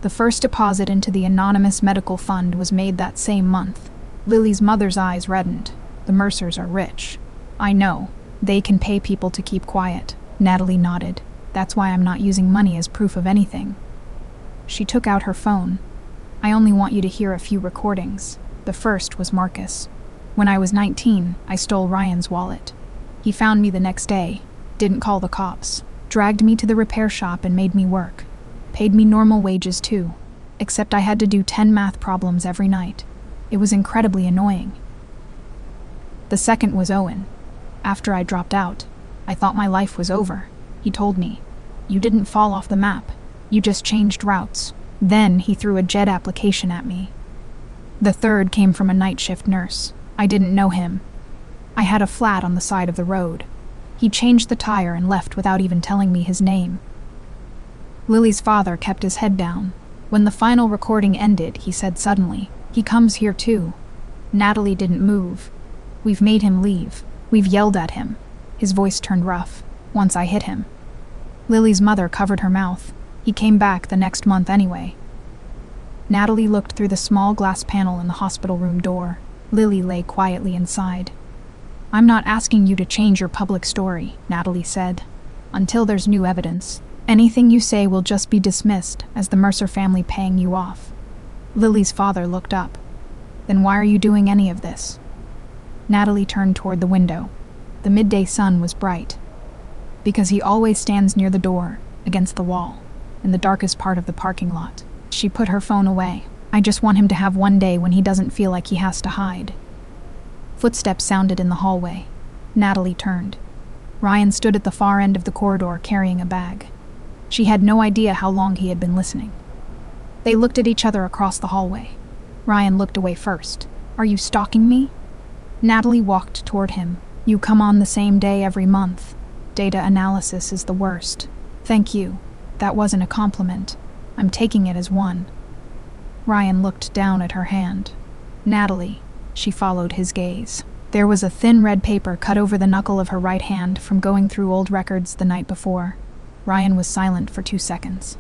The first deposit into the anonymous medical fund was made that same month. Lily's mother's eyes reddened. The Mercers are rich. I know. They can pay people to keep quiet. Natalie nodded. That's why I'm not using money as proof of anything. She took out her phone. I only want you to hear a few recordings. The first was Marcus. When I was 19, I stole Ryan's wallet. He found me the next day. Didn't call the cops. Dragged me to the repair shop and made me work. Paid me normal wages too, except I had to do 10 math problems every night. It was incredibly annoying. The second was Owen. After I dropped out, I thought my life was over. He told me, "You didn't fall off the map. You just changed routes." Then he threw a JED application at me. The third came from a night shift nurse. I didn't know him. I had a flat on the side of the road. He changed the tire and left without even telling me his name. Lily's father kept his head down. When the final recording ended, he said suddenly, "He comes here too." Natalie didn't move. "We've made him leave. We've yelled at him." His voice turned rough once I hit him. Lily's mother covered her mouth. He came back the next month anyway. Natalie looked through the small glass panel in the hospital room door. Lily lay quietly inside. "I'm not asking you to change your public story," Natalie said. "Until there's new evidence. Anything you say will just be dismissed as the Mercer family paying you off." Lily's father looked up. "Then why are you doing any of this?" Natalie turned toward the window. The midday sun was bright. "Because he always stands near the door, against the wall, in the darkest part of the parking lot." She put her phone away. "I just want him to have one day when he doesn't feel like he has to hide." Footsteps sounded in the hallway. Natalie turned. Ryan stood at the far end of the corridor carrying a bag. She had no idea how long he had been listening. They looked at each other across the hallway. Ryan looked away first. "Are you stalking me?" Natalie walked toward him. "You come on the same day every month. Data analysis is the worst." "Thank you. That wasn't a compliment. I'm taking it as one." Ryan looked down at her hand. "Natalie." She followed his gaze. There was a thin red paper cut over the knuckle of her right hand from going through old records the night before. Ryan was silent for 2 seconds.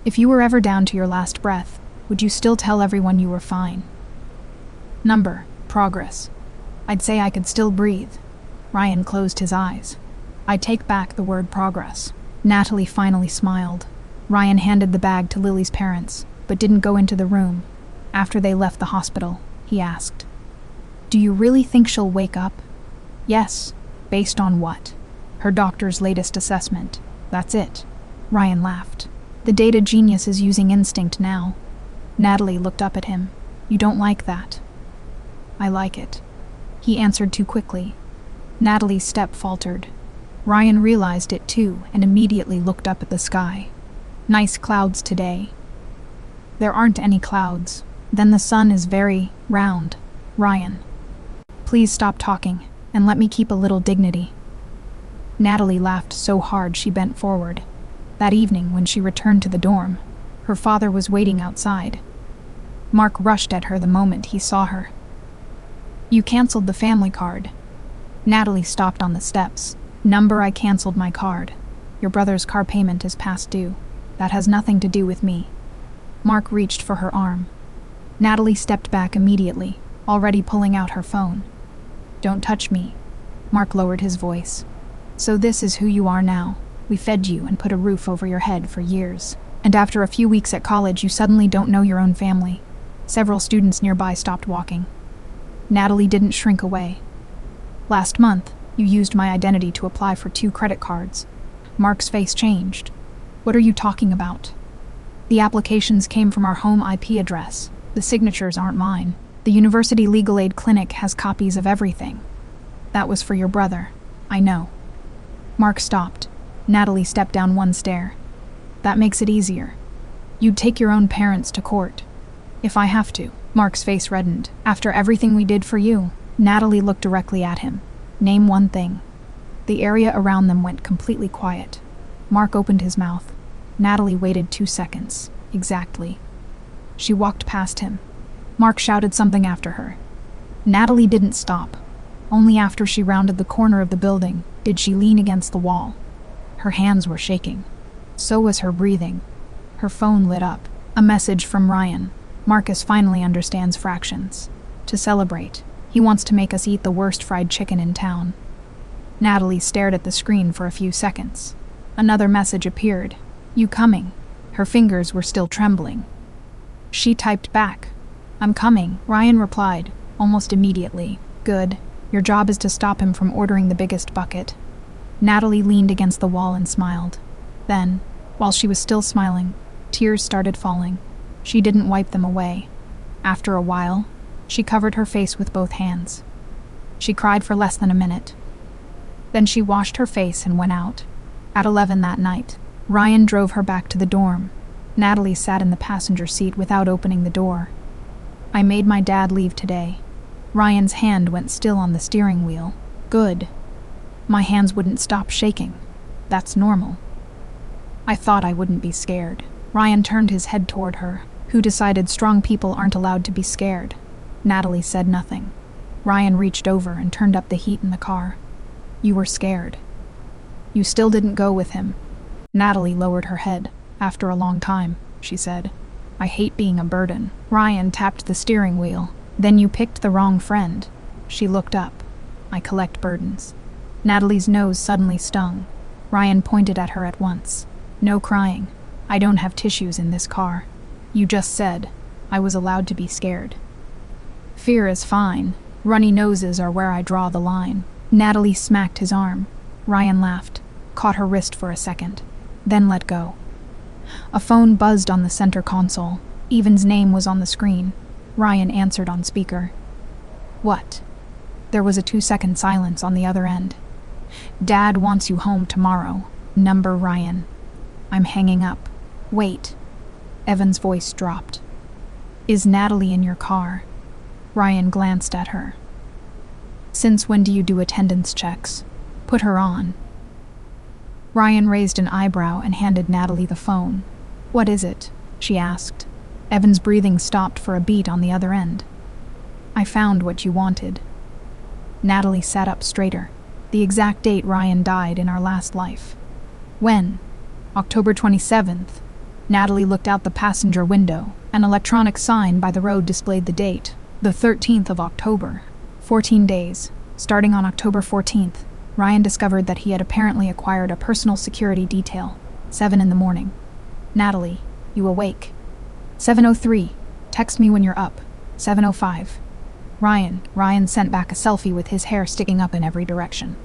"If you were ever down to your last breath, would you still tell everyone you were fine?" "Number, progress. I'd say I could still breathe." Ryan closed his eyes. "I take back the word progress." Natalie finally smiled. Ryan handed the bag to Lily's parents, but didn't go into the room. After they left the hospital, he asked, "Do you really think she'll wake up?" "Yes." "Based on what?" "Her doctor's latest assessment. That's it." Ryan laughed. "The data genius is using instinct now." Natalie looked up at him. "You don't like that?" "I like it." He answered too quickly. Natalie's step faltered. Ryan realized it too and immediately looked up at the sky. "Nice clouds today." "There aren't any clouds. Then the sun is very round." "Ryan, please stop talking and let me keep a little dignity." Natalie laughed so hard she bent forward. That evening, when she returned to the dorm, her father was waiting outside. Mark rushed at her the moment he saw her. "You canceled the family card." Natalie stopped on the steps. "Number, I canceled my card. Your brother's car payment is past due. That has nothing to do with me." Mark reached for her arm. Natalie stepped back immediately, already pulling out her phone. "Don't touch me." Mark lowered his voice. "So this is who you are now. We fed you and put a roof over your head for years. And after a few weeks at college, you suddenly don't know your own family." Several students nearby stopped walking. Natalie didn't shrink away. "Last month, you used my identity to apply for 2 credit cards." Mark's face changed. "What are you talking about?" "The applications came from our home IP address. The signatures aren't mine. The University Legal Aid Clinic has copies of everything." "That was for your brother." "I know." Mark stopped. Natalie stepped down 1 stair. "That makes it easier. You'd take your own parents to court." "If I have to." Mark's face reddened. "After everything we did for you?" Natalie looked directly at him. "Name one thing." The area around them went completely quiet. Mark opened his mouth. Natalie waited 2 seconds. Exactly. She walked past him. Mark shouted something after her. Natalie didn't stop. Only after she rounded the corner of the building did she lean against the wall. Her hands were shaking. So was her breathing. Her phone lit up. A message from Ryan. "Marcus finally understands fractions. To celebrate, he wants to make us eat the worst fried chicken in town." Natalie stared at the screen for a few seconds. Another message appeared. "You coming?" Her fingers were still trembling. She typed back. "I'm coming," Ryan replied, almost immediately. "Good. Your job is to stop him from ordering the biggest bucket." Natalie leaned against the wall and smiled. Then, while she was still smiling, tears started falling. She didn't wipe them away. After a while, she covered her face with both hands. She cried for less than a minute. Then she washed her face and went out. At 11 that night, Ryan drove her back to the dorm. Natalie sat in the passenger seat without opening the door. I made my dad leave today. Ryan's hand went still on the steering wheel. Good. My hands wouldn't stop shaking. That's normal. I thought I wouldn't be scared. Ryan turned his head toward her. Who decided strong people aren't allowed to be scared? Natalie said nothing. Ryan reached over and turned up the heat in the car. You were scared. You still didn't go with him. Natalie lowered her head. After a long time, she said. I hate being a burden. Ryan tapped the steering wheel. Then you picked the wrong friend. She looked up. I collect burdens. Natalie's nose suddenly stung. Ryan pointed at her at once. No crying. I don't have tissues in this car. You just said I was allowed to be scared. Fear is fine. Runny noses are where I draw the line. Natalie smacked his arm. Ryan laughed, caught her wrist for a second, then let go. A phone buzzed on the center console. Evan's name was on the screen. Ryan answered on speaker. What? There was a 2-second silence on the other end. Dad wants you home tomorrow. Number Ryan. I'm hanging up. Wait. Evan's voice dropped. Is Natalie in your car? Ryan glanced at her. Since when do you do attendance checks? Put her on. Ryan raised an eyebrow and handed Natalie the phone. What is it? She asked. Evan's breathing stopped for a beat on the other end. I found what you wanted. Natalie sat up straighter. The exact date Ryan died in our last life. When? October 27th. Natalie looked out the passenger window. An electronic sign by the road displayed the date. The 13th of October. 14 days. Starting on October 14th, Ryan discovered that he had apparently acquired a personal security detail. 7 in the morning. Natalie, you awake? 7:03. Text me when you're up. 7:05. Ryan sent back a selfie with his hair sticking up in every direction.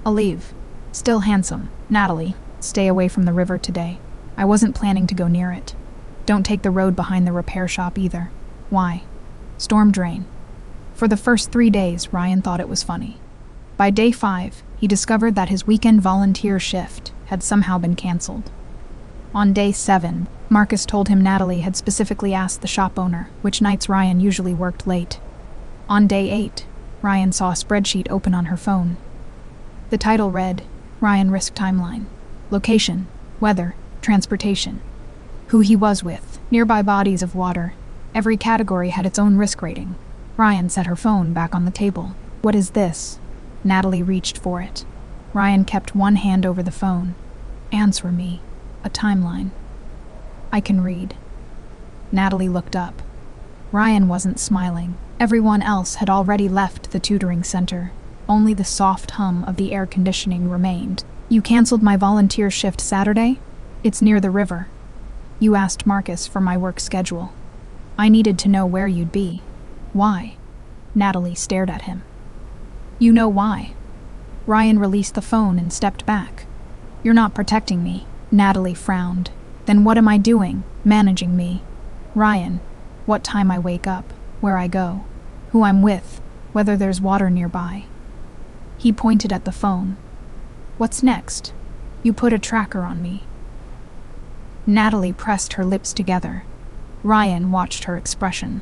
I'll leave. Still handsome. Natalie, stay away from the river today. I wasn't planning to go near it. Don't take the road behind the repair shop either. Why? Storm drain. For the first 3 days, Ryan thought it was funny. By day 5, he discovered that his weekend volunteer shift had somehow been canceled. On day 7, Marcus told him Natalie had specifically asked the shop owner which nights Ryan usually worked late. On day 8, Ryan saw a spreadsheet open on her phone. The title read, Ryan Risk Timeline. Location, weather, transportation. Who he was with, nearby bodies of water. Every category had its own risk rating. Ryan set her phone back on the table. What is this? Natalie reached for it. Ryan kept one hand over the phone. Answer me. A timeline. I can read. Natalie looked up. Ryan wasn't smiling. Everyone else had already left the tutoring center. Only the soft hum of the air conditioning remained. You canceled my volunteer shift Saturday? It's near the river. You asked Marcus for my work schedule. I needed to know where you'd be. Why? Natalie stared at him. You know why. Ryan released the phone and stepped back. You're not protecting me. Natalie frowned. Then what am I doing? Managing me. Ryan, what time I wake up, where I go, who I'm with, whether there's water nearby. He pointed at the phone. What's next? You put a tracker on me. Natalie pressed her lips together. Ryan watched her expression,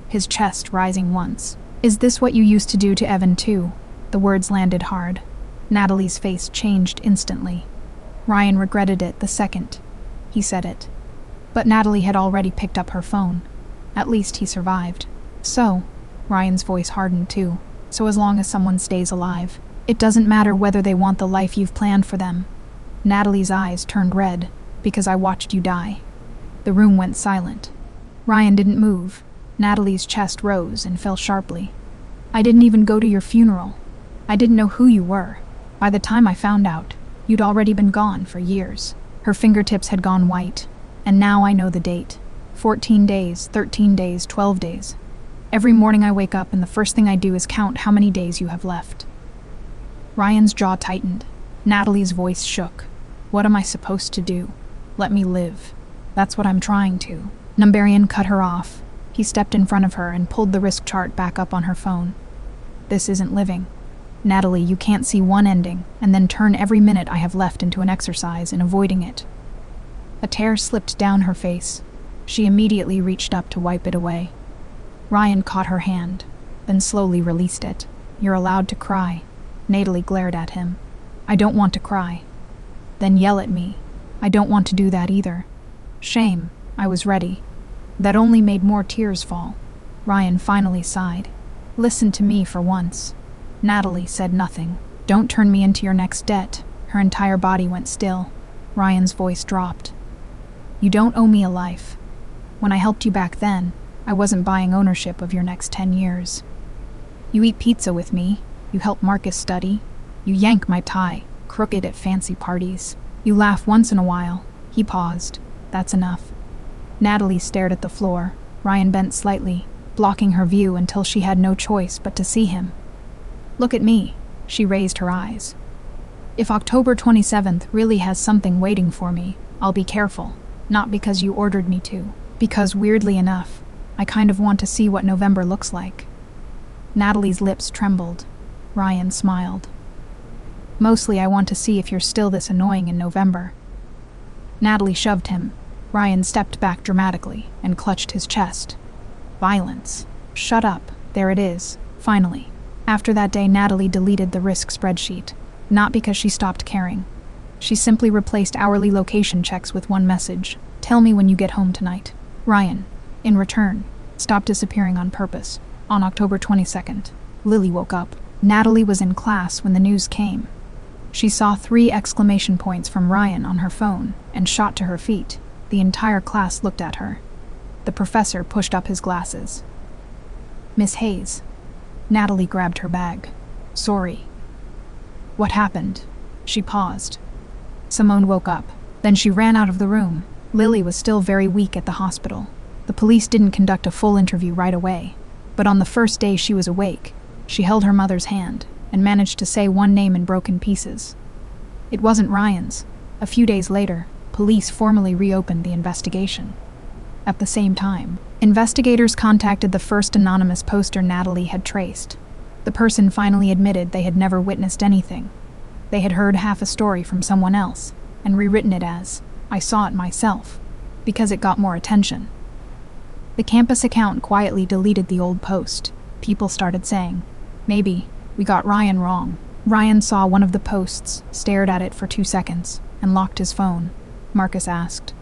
his chest rising once. Is this what you used to do to Evan too? The words landed hard. Natalie's face changed instantly. Ryan regretted it the second he said it. But Natalie had already picked up her phone. At least he survived. So, Ryan's voice hardened too. So as long as someone stays alive, it doesn't matter whether they want the life you've planned for them. Natalie's eyes turned red, because I watched you die. The room went silent. Ryan didn't move. Natalie's chest rose and fell sharply. I didn't even go to your funeral. I didn't know who you were. By the time I found out, you'd already been gone for years. Her fingertips had gone white, and now I know the date. 14 days, 13 days, 12 days. Every morning I wake up and the first thing I do is count how many days you have left. Ryan's jaw tightened. Natalie's voice shook. What am I supposed to do? Let me live. That's what I'm trying to. Numbarian cut her off. He stepped in front of her and pulled the risk chart back up on her phone. This isn't living. Natalie, you can't see one ending and then turn every minute I have left into an exercise in avoiding it. A tear slipped down her face. She immediately reached up to wipe it away. Ryan caught her hand, then slowly released it. You're allowed to cry. Natalie glared at him. I don't want to cry. Then yell at me. I don't want to do that either. Shame. I was ready. That only made more tears fall. Ryan finally sighed. Listen to me for once. Natalie said nothing. Don't turn me into your next debt. Her entire body went still. Ryan's voice dropped. You don't owe me a life. When I helped you back then, I wasn't buying ownership of your next 10 years. You eat pizza with me. You help Marcus study. You yank my tie, crooked at fancy parties. You laugh once in a while. He paused. That's enough. Natalie stared at the floor. Ryan bent slightly, blocking her view until she had no choice but to see him. Look at me. She raised her eyes. If October 27th really has something waiting for me, I'll be careful. Not because you ordered me to. Because, weirdly enough, I kind of want to see what November looks like. Natalie's lips trembled. Ryan smiled. Mostly I want to see if you're still this annoying in November. Natalie shoved him. Ryan stepped back dramatically and clutched his chest. Violence. Shut up. There it is. Finally. After that day, Natalie deleted the risk spreadsheet. Not because she stopped caring. She simply replaced hourly location checks with one message. Tell me when you get home tonight. Ryan. In return, stop disappearing on purpose. On October 22nd, Lily woke up. Natalie was in class when the news came. She saw 3 exclamation points from Ryan on her phone and shot to her feet. The entire class looked at her. The professor pushed up his glasses. Miss Hayes. Natalie grabbed her bag. Sorry. What happened? She paused. Simone woke up. Then she ran out of the room. Lily was still very weak at the hospital. The police didn't conduct a full interview right away. But on the first day she was awake, she held her mother's hand and managed to say one name in broken pieces. It wasn't Ryan's. A few days later, police formally reopened the investigation. At the same time, investigators contacted the first anonymous poster Natalie had traced. The person finally admitted they had never witnessed anything. They had heard half a story from someone else and rewritten it as, I saw it myself, because it got more attention. The campus account quietly deleted the old post. People started saying, maybe we got Ryan wrong. Ryan saw one of the posts, stared at it for 2 seconds, and locked his phone. Marcus asked,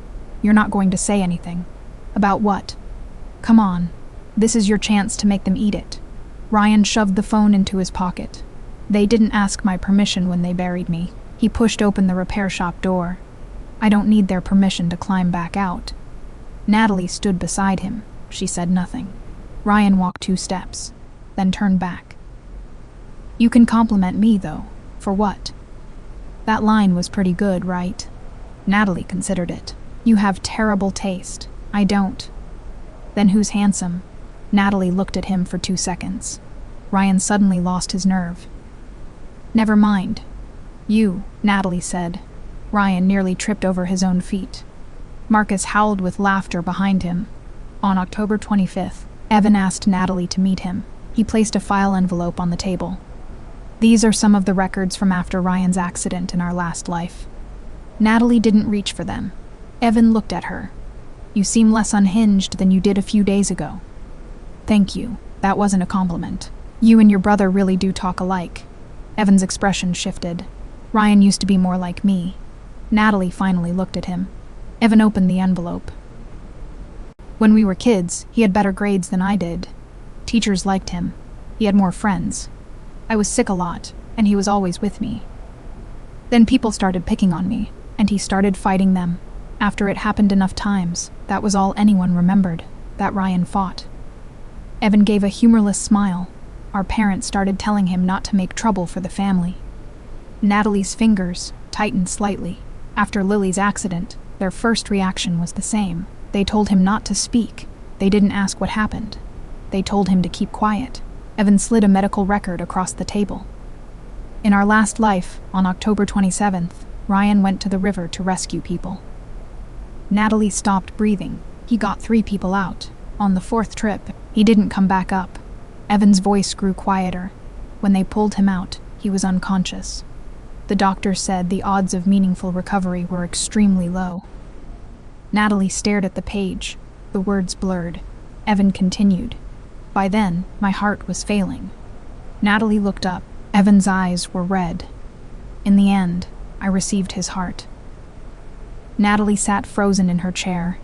You're not going to say anything. About what? Come on. This is your chance to make them eat it. Ryan shoved the phone into his pocket. They didn't ask my permission when they buried me. He pushed open the repair shop door. I don't need their permission to climb back out. Natalie stood beside him. She said nothing. Ryan walked 2 steps, then turned back. You can compliment me, though. For what? That line was pretty good, right? Natalie considered it. You have terrible taste. I don't. Then who's handsome? Natalie looked at him for 2 seconds. Ryan suddenly lost his nerve. Never mind. You, Natalie said. Ryan nearly tripped over his own feet. Marcus howled with laughter behind him. On October 25th, Evan asked Natalie to meet him. He placed a file envelope on the table. These are some of the records from after Ryan's accident in our last life. Natalie didn't reach for them. Evan looked at her. You seem less unhinged than you did a few days ago. Thank you. That wasn't a compliment. You and your brother really do talk alike. Evan's expression shifted. Ryan used to be more like me. Natalie finally looked at him. Evan opened the envelope. When we were kids, he had better grades than I did. Teachers liked him. He had more friends. I was sick a lot, and he was always with me. Then people started picking on me, and he started fighting them. After it happened enough times, that was all anyone remembered, that Ryan fought. Evan gave a humorless smile. Our parents started telling him not to make trouble for the family. Natalie's fingers tightened slightly. After Lily's accident, their first reaction was the same. They told him not to speak. They didn't ask what happened. They told him to keep quiet. Evan slid a medical record across the table. In our last life, on October 27th, Ryan went to the river to rescue people. Natalie stopped breathing. He got 3 people out. On the 4th trip, he didn't come back up. Evan's voice grew quieter. When they pulled him out, he was unconscious. The doctor said the odds of meaningful recovery were extremely low. Natalie stared at the page. The words blurred. Evan continued. By then, my heart was failing. Natalie looked up. Evan's eyes were red. In the end, I received his heart. Natalie sat frozen in her chair.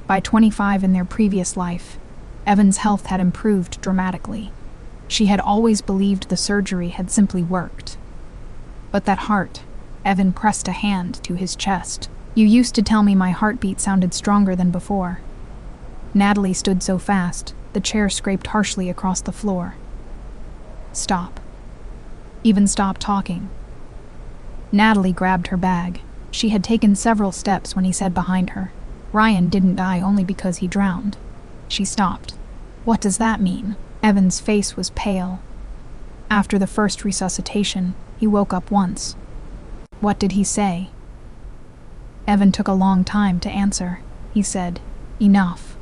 By 25 in their previous life, Evan's health had improved dramatically. She had always believed the surgery had simply worked. But that heart, Evan pressed a hand to his chest. You used to tell me my heartbeat sounded stronger than before. Natalie stood so fast, the chair scraped harshly across the floor. Stop. Even stop talking. Natalie grabbed her bag. She had taken several steps when he said behind her, Ryan didn't die only because he drowned. She stopped. What does that mean? Evan's face was pale. After the first resuscitation, he woke up once. What did he say? Evan took a long time to answer. He said, enough.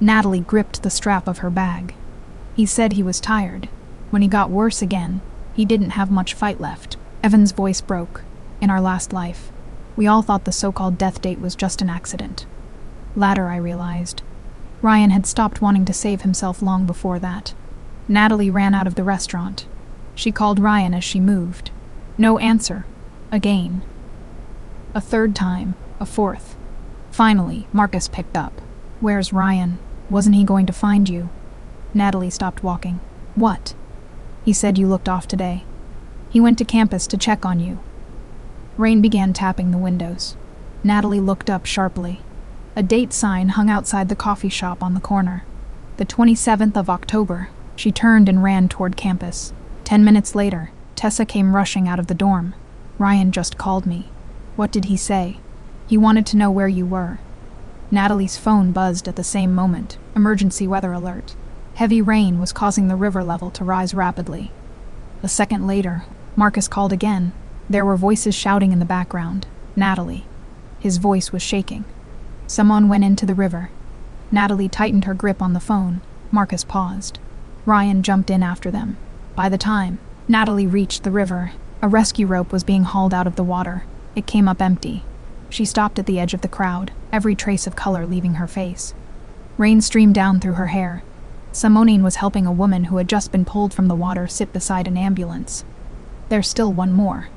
Natalie gripped the strap of her bag. He said he was tired. When he got worse again, he didn't have much fight left. Evan's voice broke. In our last life, we all thought the so-called death date was just an accident. Later, I realized. Ryan had stopped wanting to save himself long before that. Natalie ran out of the restaurant. She called Ryan as she moved. No answer. Again. A 3rd time. A 4th. Finally, Marcus picked up. Where's Ryan? Wasn't he going to find you? Natalie stopped walking. What? He said you looked off today. He went to campus to check on you. Rain began tapping the windows. Natalie looked up sharply. A date sign hung outside the coffee shop on the corner. The 27th of October. She turned and ran toward campus. 10 minutes later, Tessa came rushing out of the dorm. Ryan just called me. What did he say? He wanted to know where you were. Natalie's phone buzzed at the same moment. Emergency weather alert. Heavy rain was causing the river level to rise rapidly. A second later, Marcus called again. There were voices shouting in the background. Natalie. His voice was shaking. Someone went into the river. Natalie tightened her grip on the phone. Marcus paused. Ryan jumped in after them. By the time Natalie reached the river, a rescue rope was being hauled out of the water. It came up empty. She stopped at the edge of the crowd, every trace of color leaving her face. Rain streamed down through her hair. Simonine was helping a woman who had just been pulled from the water sit beside an ambulance. There's still one more.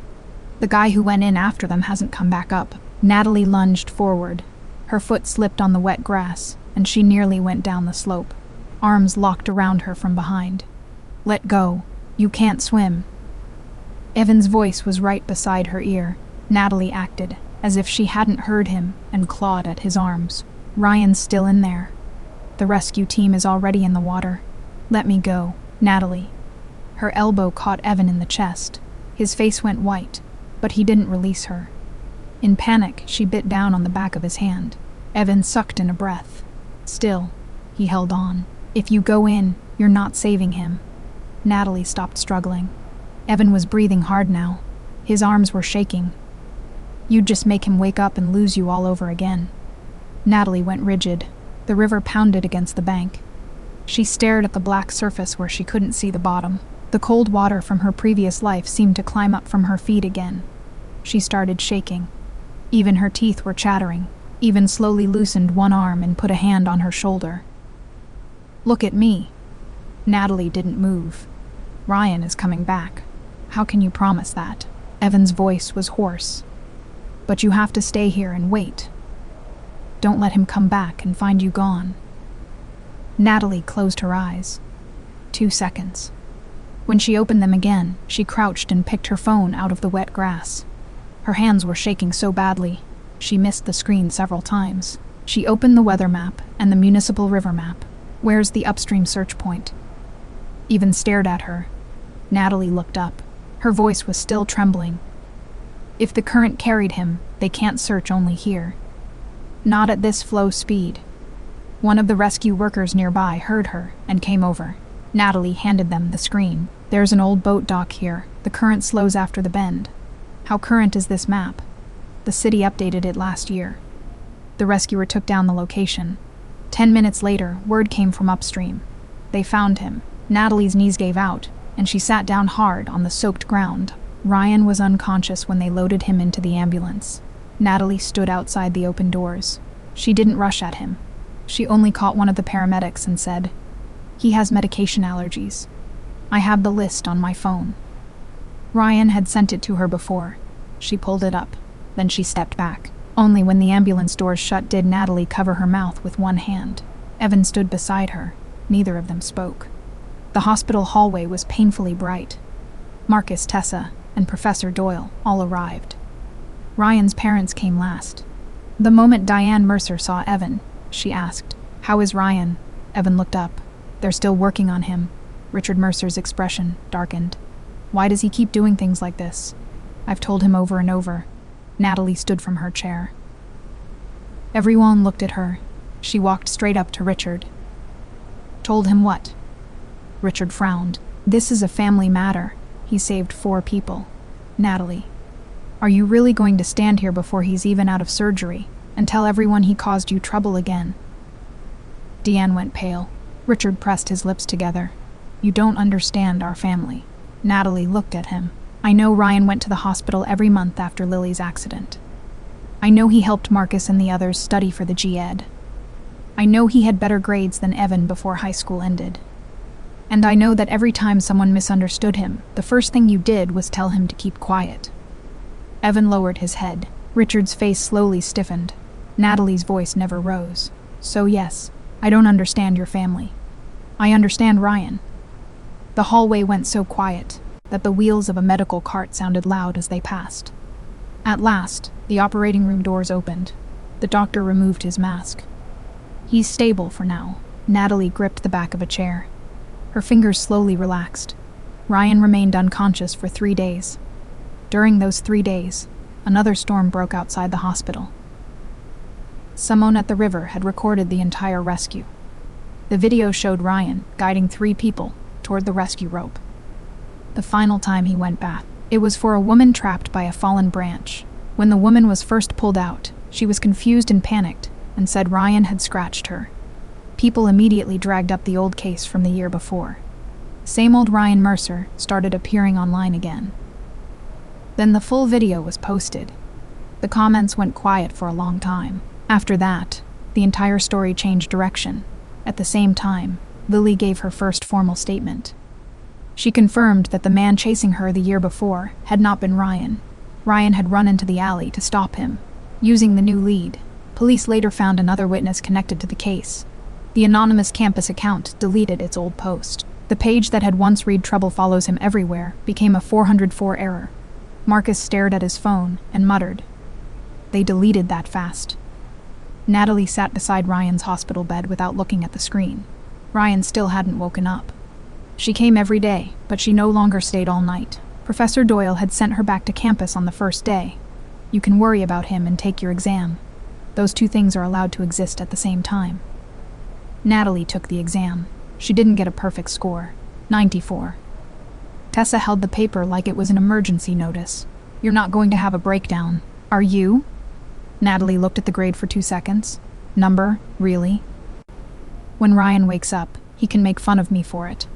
The guy who went in after them hasn't come back up. Natalie lunged forward. Her foot slipped on the wet grass, and she nearly went down the slope. Arms locked around her from behind. Let go. You can't swim. Evan's voice was right beside her ear. Natalie acted as if she hadn't heard him and clawed at his arms. Ryan's still in there. The rescue team is already in the water. Let me go, Natalie. Her elbow caught Evan in the chest. His face went white, but he didn't release her. In panic, she bit down on the back of his hand. Evan sucked in a breath. Still, he held on. If you go in, you're not saving him. Natalie stopped struggling. Evan was breathing hard now. His arms were shaking. You'd just make him wake up and lose you all over again. Natalie went rigid. The river pounded against the bank. She stared at the black surface where she couldn't see the bottom. The cold water from her previous life seemed to climb up from her feet again. She started shaking. Even her teeth were chattering. Evan slowly loosened one arm and put a hand on her shoulder. Look at me. Natalie didn't move. Ryan is coming back. How can you promise that? Evan's voice was hoarse. But you have to stay here and wait. Don't let him come back and find you gone. Natalie closed her eyes. 2 seconds. When she opened them again, she crouched and picked her phone out of the wet grass. Her hands were shaking so badly, she missed the screen several times. She opened the weather map and the municipal river map. Where's the upstream search point? Evan stared at her. Natalie looked up. Her voice was still trembling. If the current carried him, they can't search only here. Not at this flow speed. One of the rescue workers nearby heard her and came over. Natalie handed them the screen. There's an old boat dock here. The current slows after the bend. How current is this map? The city updated it last year. The rescuer took down the location. 10 minutes later, word came from upstream. They found him. Natalie's knees gave out, and she sat down hard on the soaked ground. Ryan was unconscious when they loaded him into the ambulance. Natalie stood outside the open doors. She didn't rush at him. She only caught one of the paramedics and said, "He has medication allergies. I have the list on my phone." Ryan had sent it to her before. She pulled it up. Then she stepped back. Only when the ambulance doors shut did Natalie cover her mouth with one hand. Evan stood beside her. Neither of them spoke. The hospital hallway was painfully bright. Marcus, Tessa, and Professor Doyle all arrived. Ryan's parents came last. The moment Diane Mercer saw Evan, she asked, "How is Ryan?" Evan looked up. "They're still working on him." Richard Mercer's expression darkened. "Why does he keep doing things like this?" "I've told him over and over." Natalie stood from her chair. Everyone looked at her. She walked straight up to Richard. "Told him what?" Richard frowned. "This is a family matter. He saved 4 people. Natalie, are you really going to stand here before he's even out of surgery and tell everyone he caused you trouble again?" Deanne went pale. Richard pressed his lips together. "You don't understand our family." Natalie looked at him. "I know Ryan went to the hospital every month after Lily's accident. I know he helped Marcus and the others study for the GED. I know he had better grades than Evan before high school ended. And I know that every time someone misunderstood him, the first thing you did was tell him to keep quiet." Evan lowered his head. Richard's face slowly stiffened. Natalie's voice never rose. "So yes, I don't understand your family. I understand Ryan." The hallway went so quiet that the wheels of a medical cart sounded loud as they passed. At last, the operating room doors opened. The doctor removed his mask. "He's stable for now." Natalie gripped the back of a chair. Her fingers slowly relaxed. Ryan remained unconscious for 3 days. During those 3 days, another storm broke outside the hospital. Someone at the river had recorded the entire rescue. The video showed Ryan guiding 3 people toward the rescue rope. The final time he went back, it was for a woman trapped by a fallen branch. When the woman was first pulled out, she was confused and panicked and said Ryan had scratched her. People immediately dragged up the old case from the year before. Same old Ryan Mercer started appearing online again. Then the full video was posted. The comments went quiet for a long time. After that, the entire story changed direction. At the same time, Lily gave her first formal statement. She confirmed that the man chasing her the year before had not been Ryan. Ryan had run into the alley to stop him. Using the new lead, police later found another witness connected to the case. The anonymous campus account deleted its old post. The page that had once read "Trouble follows him everywhere" became a 404 error. Marcus stared at his phone and muttered. They deleted that fast. Natalie sat beside Ryan's hospital bed without looking at the screen. Ryan still hadn't woken up. She came every day, but she no longer stayed all night. Professor Doyle had sent her back to campus on the first day. You can worry about him and take your exam. Those 2 things are allowed to exist at the same time. Natalie took the exam. She didn't get a perfect score. 94. Tessa held the paper like it was an emergency notice. "You're not going to have a breakdown, are you?" Natalie looked at the grade for 2 seconds. "Number, really? When Ryan wakes up, he can make fun of me for it."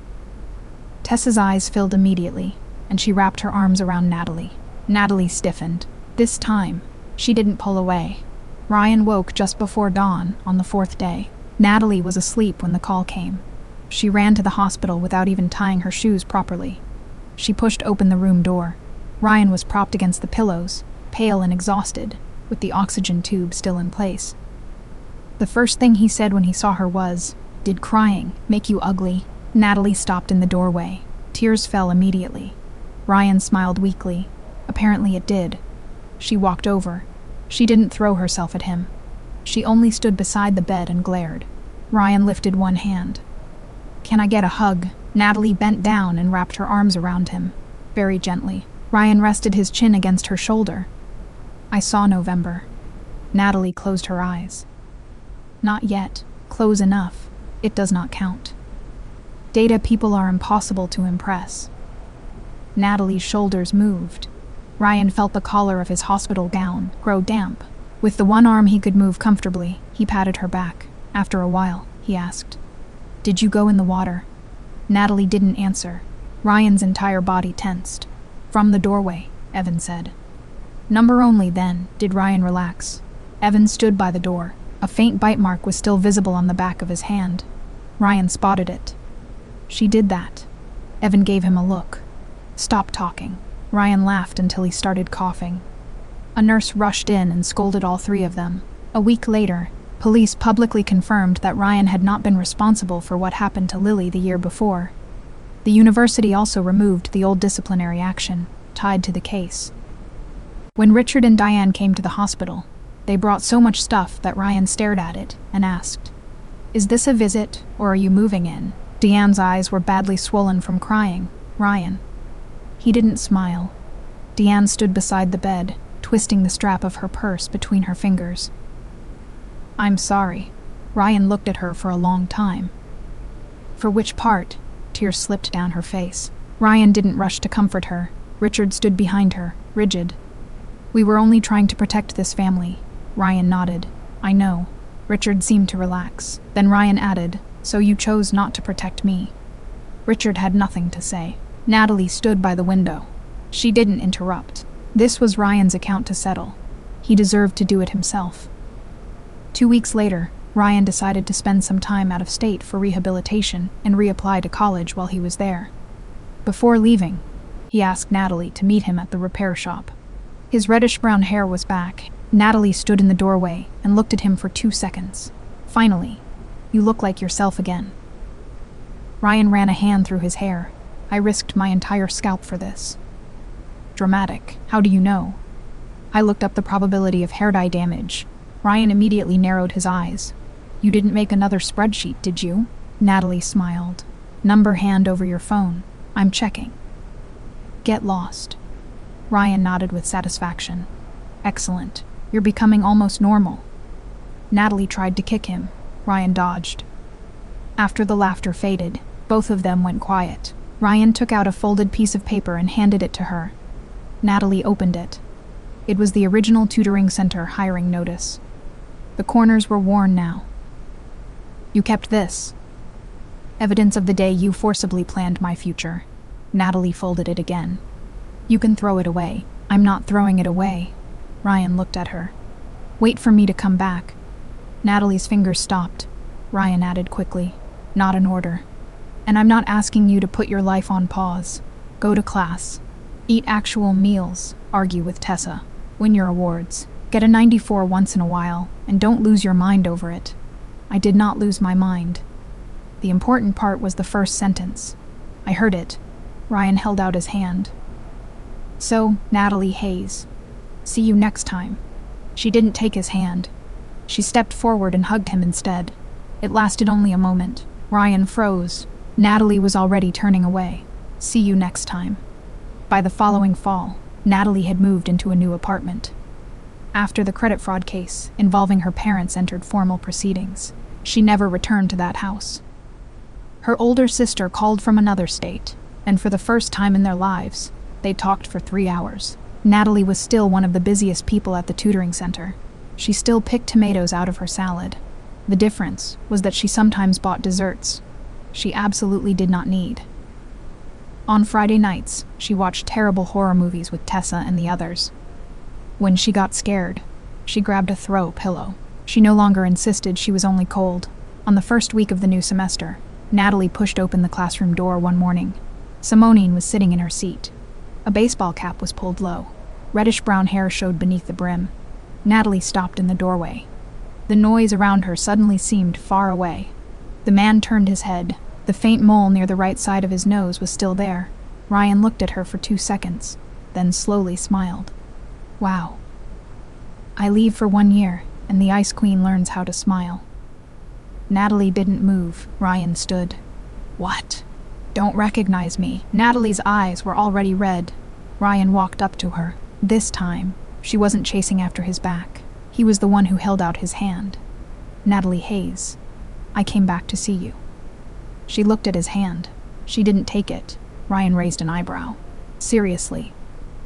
Tessa's eyes filled immediately, and she wrapped her arms around Natalie. Natalie stiffened. This time, she didn't pull away. Ryan woke just before dawn on the 4th day. Natalie was asleep when the call came. She ran to the hospital without even tying her shoes properly. She pushed open the room door. Ryan was propped against the pillows, pale and exhausted, with the oxygen tube still in place. The first thing he said when he saw her was, "Did crying make you ugly?" Natalie stopped in the doorway. Tears fell immediately. Ryan smiled weakly. Apparently it did. She walked over. She didn't throw herself at him. She only stood beside the bed and glared. Ryan lifted one hand. "Can I get a hug?" Natalie bent down and wrapped her arms around him, very gently. Ryan rested his chin against her shoulder. "I saw November." Natalie closed her eyes. "Not yet. Close enough. It does not count." Data people are impossible to impress. Natalie's shoulders moved. Ryan felt the collar of his hospital gown grow damp. With the one arm he could move comfortably, he patted her back. After a while, he asked, "Did you go in the water?" Natalie didn't answer. Ryan's entire body tensed. "From the doorway," Evan said. Number only then did Ryan relax. Evan stood by the door. A faint bite mark was still visible on the back of his hand. Ryan spotted it. "She did that." Evan gave him a look. "Stop talking." Ryan laughed until he started coughing. A nurse rushed in and scolded all three of them. A week later, police publicly confirmed that Ryan had not been responsible for what happened to Lily the year before. The university also removed the old disciplinary action tied to the case. When Richard and Diane came to the hospital, they brought so much stuff that Ryan stared at it and asked, "Is this a visit, or are you moving in?" Diane's eyes were badly swollen from crying. "Ryan." He didn't smile. Diane stood beside the bed, twisting the strap of her purse between her fingers. "I'm sorry." Ryan looked at her for a long time. "For which part?" Tears slipped down her face. Ryan didn't rush to comfort her. Richard stood behind her, rigid. "We were only trying to protect this family." Ryan nodded. "I know." Richard seemed to relax. Then Ryan added, "So you chose not to protect me." Richard had nothing to say. Natalie stood by the window. She didn't interrupt. This was Ryan's account to settle. He deserved to do it himself. 2 weeks later, Ryan decided to spend some time out of state for rehabilitation and reapply to college while he was there. Before leaving, he asked Natalie to meet him at the repair shop. His reddish-brown hair was back. Natalie stood in the doorway and looked at him for 2 seconds. Finally, "You look like yourself again." Ryan ran a hand through his hair. "I risked my entire scalp for this." "Dramatic. How do you know?" "I looked up the probability of hair dye damage." Ryan immediately narrowed his eyes. "You didn't make another spreadsheet, did you?" Natalie smiled. "Number hand over your phone. I'm checking." "Get lost." Ryan nodded with satisfaction. "Excellent. You're becoming almost normal." Natalie tried to kick him. Ryan dodged. After the laughter faded, both of them went quiet. Ryan took out a folded piece of paper and handed it to her. Natalie opened it. It was the original tutoring center hiring notice. The corners were worn now. "You kept this." "Evidence of the day you forcibly planned my future." Natalie folded it again. "You can throw it away." "I'm not throwing it away." Ryan looked at her. "Wait for me to come back." Natalie's fingers stopped. Ryan added quickly, "Not an order. And I'm not asking you to put your life on pause. Go to class. Eat actual meals. Argue with Tessa. Win your awards. Get a 94 once in a while, and don't lose your mind over it." I did not lose my mind. The important part was the first sentence. I heard it. Ryan held out his hand. "So, Natalie Hayes. See you next time." She didn't take his hand. She stepped forward and hugged him instead. It lasted only a moment. Ryan froze. Natalie was already turning away. "See you next time." By the following fall, Natalie had moved into a new apartment. After the credit fraud case involving her parents entered formal proceedings, she never returned to that house. Her older sister called from another state, and for the first time in their lives, they talked for 3 hours. Natalie was still one of the busiest people at the tutoring center. She still picked tomatoes out of her salad. The difference was that she sometimes bought desserts she absolutely did not need. On Friday nights, she watched terrible horror movies with Tessa and the others. When she got scared, she grabbed a throw pillow. She no longer insisted she was only cold. On the first week of the new semester, Natalie pushed open the classroom door one morning. Simone was sitting in her seat. A baseball cap was pulled low. Reddish-brown hair showed beneath the brim. Natalie stopped in the doorway. The noise around her suddenly seemed far away. The man turned his head. The faint mole near the right side of his nose was still there. Ryan looked at her for 2 seconds, then slowly smiled. "Wow. I leave for 1 year, and the Ice Queen learns how to smile." Natalie didn't move. Ryan stood. "What? Don't recognize me." Natalie's eyes were already red. Ryan walked up to her. This time, she wasn't chasing after his back. He was the one who held out his hand. "Natalie Hayes, I came back to see you." She looked at his hand. She didn't take it. Ryan raised an eyebrow. Seriously.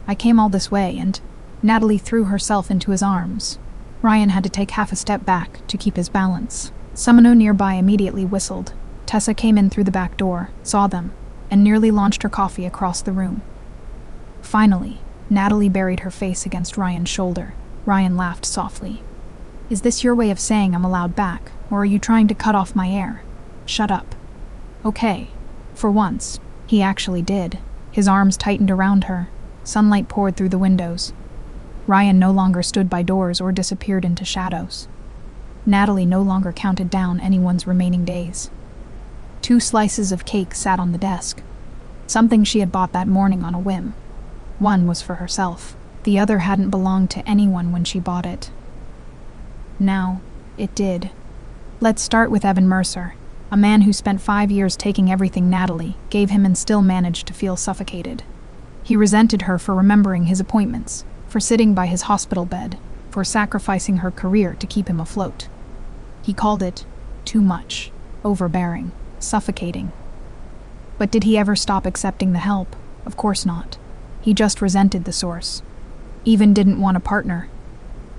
I came all this way and… Natalie threw herself into his arms. Ryan had to take half a step back to keep his balance. Someone nearby immediately whistled. Tessa came in through the back door, saw them, and nearly launched her coffee across the room. Finally, Natalie buried her face against Ryan's shoulder. Ryan laughed softly. Is this your way of saying I'm allowed back, or are you trying to cut off my air? Shut up. Okay. For once, he actually did. His arms tightened around her. Sunlight poured through the windows. Ryan no longer stood by doors or disappeared into shadows. Natalie no longer counted down anyone's remaining days. 2 slices of cake sat on the desk. Something she had bought that morning on a whim. One was for herself. The other hadn't belonged to anyone when she bought it. Now, it did. Let's start with Evan Mercer, a man who spent 5 years taking everything Natalie gave him and still managed to feel suffocated. He resented her for remembering his appointments, for sitting by his hospital bed, for sacrificing her career to keep him afloat. He called it too much, overbearing, suffocating. But did he ever stop accepting the help? Of course not. He just resented the source. Even didn't want a partner.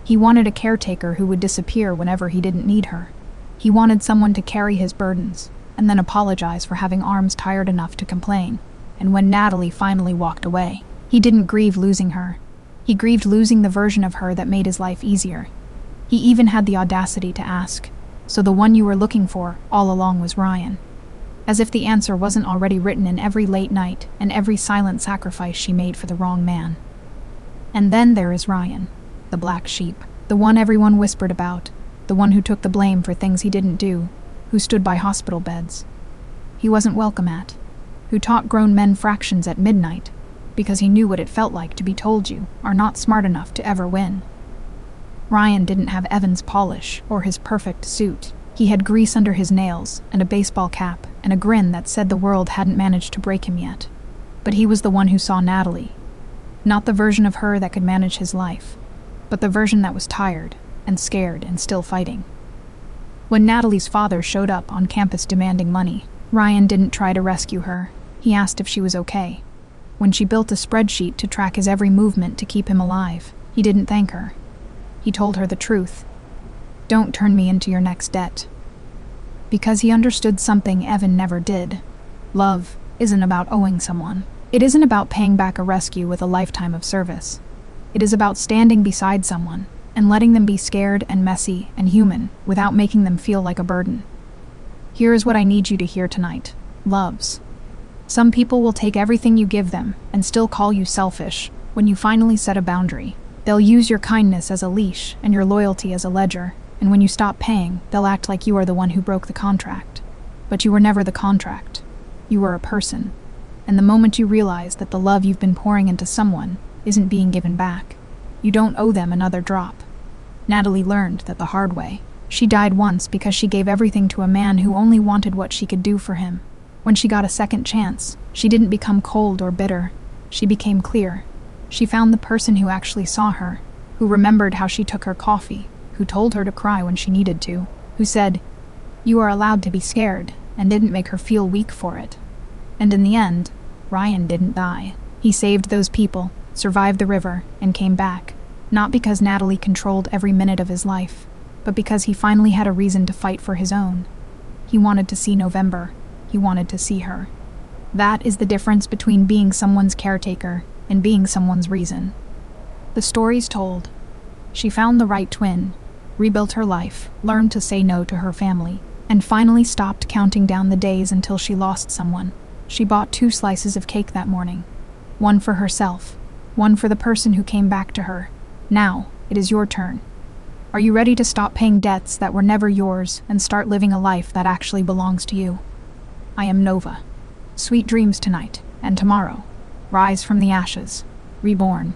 He wanted a caretaker who would disappear whenever he didn't need her. He wanted someone to carry his burdens, and then apologize for having arms tired enough to complain. And when Natalie finally walked away, he didn't grieve losing her. He grieved losing the version of her that made his life easier. He even had the audacity to ask, so the one you were looking for all along was Ryan? As if the answer wasn't already written in every late night and every silent sacrifice she made for the wrong man. And then there is Ryan, the black sheep, the one everyone whispered about, the one who took the blame for things he didn't do, who stood by hospital beds he wasn't welcome at, who taught grown men fractions at midnight, because he knew what it felt like to be told you are not smart enough to ever win. Ryan didn't have Evan's polish or his perfect suit. He had grease under his nails and a baseball cap and a grin that said the world hadn't managed to break him yet. But he was the one who saw Natalie. Not the version of her that could manage his life, but the version that was tired and scared and still fighting. When Natalie's father showed up on campus demanding money, Ryan didn't try to rescue her. He asked if she was okay. When she built a spreadsheet to track his every movement to keep him alive, he didn't thank her. He told her the truth. Don't turn me into your next debt. Because he understood something Evan never did. Love isn't about owing someone. It isn't about paying back a rescue with a lifetime of service. It is about standing beside someone and letting them be scared and messy and human without making them feel like a burden. Here is what I need you to hear tonight, loves. Some people will take everything you give them and still call you selfish when you finally set a boundary. They'll use your kindness as a leash and your loyalty as a ledger, and when you stop paying, they'll act like you are the one who broke the contract. But you were never the contract. You were a person. And the moment you realize that the love you've been pouring into someone isn't being given back, you don't owe them another drop. Natalie learned that the hard way. She died once because she gave everything to a man who only wanted what she could do for him. When she got a second chance, she didn't become cold or bitter. She became clear. She found the person who actually saw her, who remembered how she took her coffee, who told her to cry when she needed to, who said, "You are allowed to be scared," and didn't make her feel weak for it. And in the end, Ryan didn't die. He saved those people, survived the river, and came back, not because Natalie controlled every minute of his life, but because he finally had a reason to fight for his own. He wanted to see November. He wanted to see her. That is the difference between being someone's caretaker and being someone's reason. The story's told. She found the right twin, rebuilt her life, learned to say no to her family, and finally stopped counting down the days until she lost someone. She bought 2 slices of cake that morning. One for herself, one for the person who came back to her. Now, it is your turn. Are you ready to stop paying debts that were never yours and start living a life that actually belongs to you? I am Nova. Sweet dreams tonight and tomorrow. Rise from the ashes. Reborn.